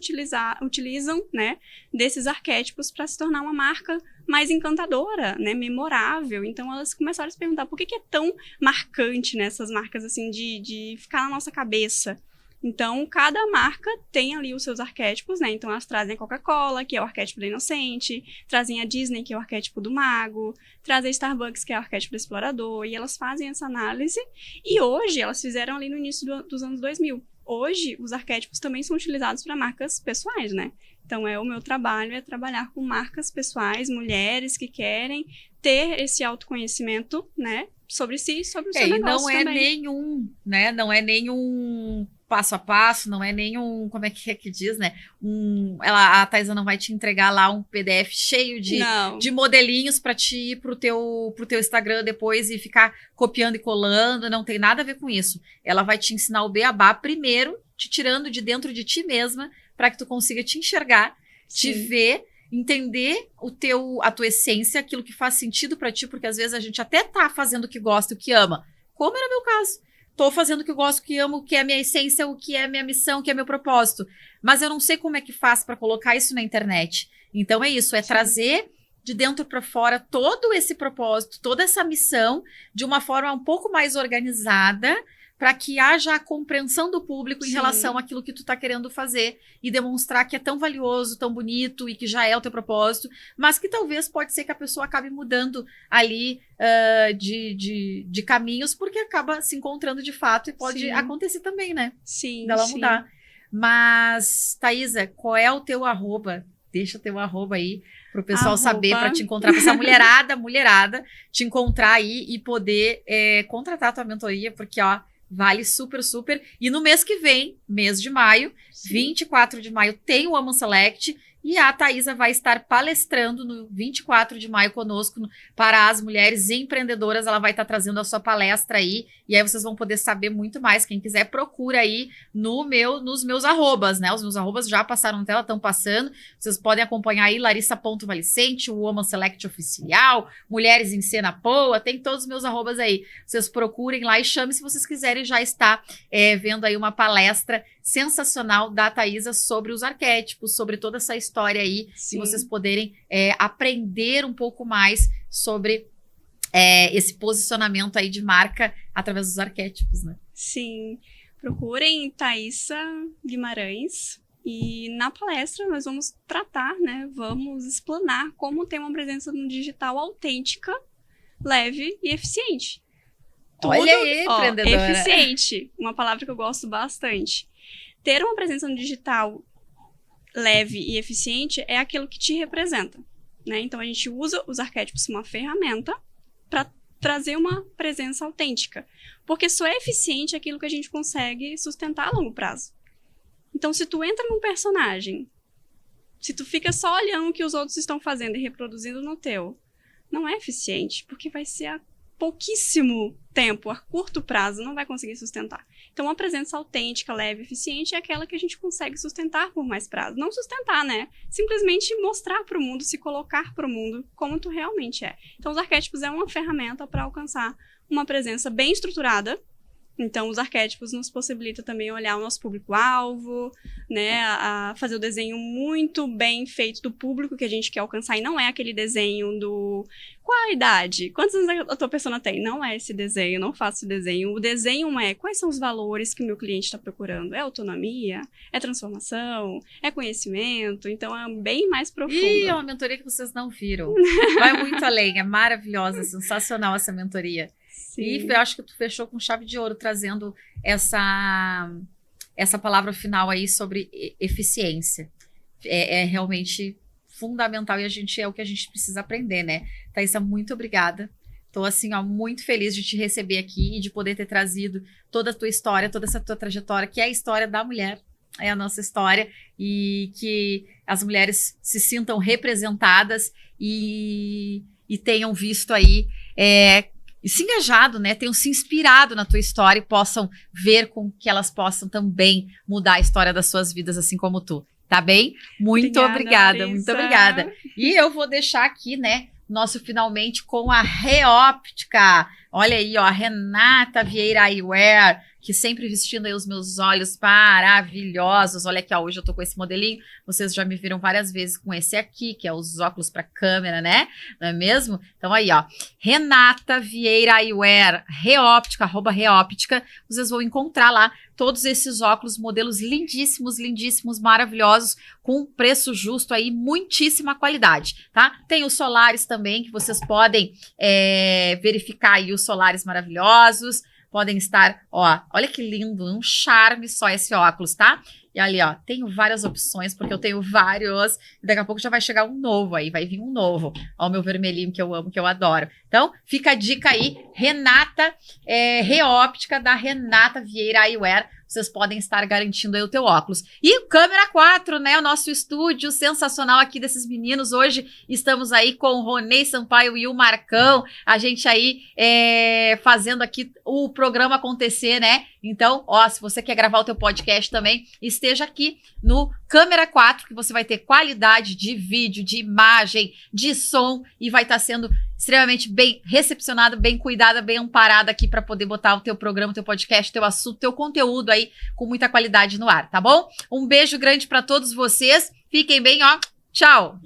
utilizam, né? Desses arquétipos para se tornar uma marca mais encantadora, né? Memorável. Então, elas começaram a se perguntar por que é tão marcante, né? Essas marcas, assim, de ficar na nossa cabeça. Então, cada marca tem ali os seus arquétipos, né? Então, elas trazem a Coca-Cola, que é o arquétipo do inocente, trazem a Disney, que é o arquétipo do mago, trazem a Starbucks, que é o arquétipo do explorador, e elas fazem essa análise. E hoje, elas fizeram ali no início dos anos 2000. Hoje, os arquétipos também são utilizados para marcas pessoais, né? Então, o meu trabalho é trabalhar com marcas pessoais, mulheres que querem ter esse autoconhecimento, né? Sobre si, sobre o seu negócio também. Não é nenhum passo a passo, não é nenhum, como é que diz, né? A Thaisa não vai te entregar lá um PDF cheio de modelinhos para ti ir pro teu Instagram depois e ficar copiando e colando, não tem nada a ver com isso. Ela vai te ensinar o beabá primeiro, te tirando de dentro de ti mesma, para que tu consiga te enxergar, te ver, entender a tua essência, aquilo que faz sentido para ti, porque às vezes a gente até tá fazendo o que gosta e o que ama, como era meu caso. Tô fazendo o que eu gosto, o que amo, o que é a minha essência, o que é a minha missão, o que é meu propósito. Mas eu não sei como é que faz para colocar isso na internet. Então é isso, trazer de dentro para fora todo esse propósito, toda essa missão, de uma forma um pouco mais organizada, para que haja a compreensão do público em relação àquilo que tu tá querendo fazer e demonstrar que é tão valioso, tão bonito e que já é o teu propósito, mas que talvez pode ser que a pessoa acabe mudando ali de caminhos, porque acaba se encontrando de fato e pode acontecer também, né? Sim, dela mudar. Mas, Thaisa, qual é o teu arroba? Deixa teu arroba aí pro pessoal saber, para te encontrar, pra essa mulherada, te encontrar aí e poder contratar a tua mentoria, porque, vale super, super. E no mês que vem, mês de maio, 24 de maio, tem o Woman Select. E a Thaisa vai estar palestrando no 24 de maio conosco para as mulheres empreendedoras. Ela vai estar trazendo a sua palestra aí. E aí vocês vão poder saber muito mais. Quem quiser, procura aí nos meus arrobas, né? Os meus arrobas já passaram na tela, estão passando. Vocês podem acompanhar aí Larissa.Valicente, o Woman Select Oficial, Mulheres em Cena Poa, tem todos os meus arrobas aí. Vocês procurem lá e chamem se vocês quiserem já estar vendo aí uma palestra sensacional da Thaisa sobre os arquétipos, sobre toda essa história aí, e vocês poderem aprender um pouco mais sobre esse posicionamento aí de marca através dos arquétipos, né? Sim. Procurem Thaisa Guimarães e na palestra nós vamos tratar, né? Vamos explanar como ter uma presença no digital autêntica, leve e eficiente. Olha aí, empreendedora. Eficiente, uma palavra que eu gosto bastante. Ter uma presença no digital leve e eficiente é aquilo que te representa, né? Então, a gente usa os arquétipos como uma ferramenta para trazer uma presença autêntica. Porque só é eficiente aquilo que a gente consegue sustentar a longo prazo. Então, se tu entra num personagem, se tu fica só olhando o que os outros estão fazendo e reproduzindo no teu, não é eficiente, porque vai ser a pouquíssimo tempo, a curto prazo, não vai conseguir sustentar. Então, uma presença autêntica, leve e eficiente é aquela que a gente consegue sustentar por mais prazo. Não sustentar, né? Simplesmente mostrar para o mundo, se colocar para o mundo como tu realmente é. Então, os arquétipos é uma ferramenta para alcançar uma presença bem estruturada, Então, os arquétipos nos possibilitam também olhar o nosso público-alvo, né, a fazer o desenho muito bem feito do público que a gente quer alcançar, e não é aquele desenho do... Qual a idade? Quantos anos a tua persona tem? Não é esse desenho, não faço esse desenho. O desenho é quais são os valores que o meu cliente está procurando. É autonomia? É transformação? É conhecimento? Então, é bem mais profundo. E é uma mentoria que vocês não viram. Vai muito além, é maravilhosa, sensacional essa mentoria. Sim. E eu acho que tu fechou com chave de ouro, trazendo essa palavra final aí sobre eficiência. É realmente fundamental e é o que a gente precisa aprender, né? Thaísa, muito obrigada. Tô assim, ó, muito feliz de te receber aqui e de poder ter trazido toda a tua história, toda essa tua trajetória, que é a história da mulher, é a nossa história, e que as mulheres se sintam representadas e tenham visto aí... e se engajado, né? Tenham se inspirado na tua história e possam ver com que elas possam também mudar a história das suas vidas, assim como tu. Tá bem? Muito obrigada, muito obrigada. E eu vou deixar aqui, né, nosso finalmente com a Reóptica. Olha aí, ó, a Renata Vieira Eyewear, que sempre vestindo aí os meus olhos maravilhosos. Olha aqui, ó, hoje eu tô com esse modelinho. Vocês já me viram várias vezes com esse aqui, que é os óculos para câmera, né? Não é mesmo? Então aí, ó, Renata Vieira Eyewear, Reóptica, @Reóptica. Vocês vão encontrar lá todos esses óculos, modelos lindíssimos, lindíssimos, maravilhosos, com preço justo aí, muitíssima qualidade, tá? Tem os solares também, que vocês podem verificar aí os solares maravilhosos. Podem estar, ó, olha que lindo, um charme só esse óculos, tá? E ali, ó, tenho várias opções, porque eu tenho vários, e daqui a pouco já vai chegar um novo aí, vai vir um novo. Ó, o meu vermelhinho que eu amo, que eu adoro. Então, fica a dica aí, Renata, Reóptica da Renata Vieira Eyewear. Vocês podem estar garantindo aí o teu óculos. E o Câmera 4, né? O nosso estúdio sensacional aqui desses meninos. Hoje estamos aí com o Ronei Sampaio e o Marcão. A gente aí fazendo aqui o programa acontecer, né? Então, ó, se você quer gravar o teu podcast também, esteja aqui no Câmera 4, que você vai ter qualidade de vídeo, de imagem, de som, e vai estar sendo extremamente bem recepcionada, bem cuidada, bem amparada aqui para poder botar o teu programa, o teu podcast, o teu assunto, o teu conteúdo aí com muita qualidade no ar, tá bom? Um beijo grande para todos vocês. Fiquem bem, ó. Tchau.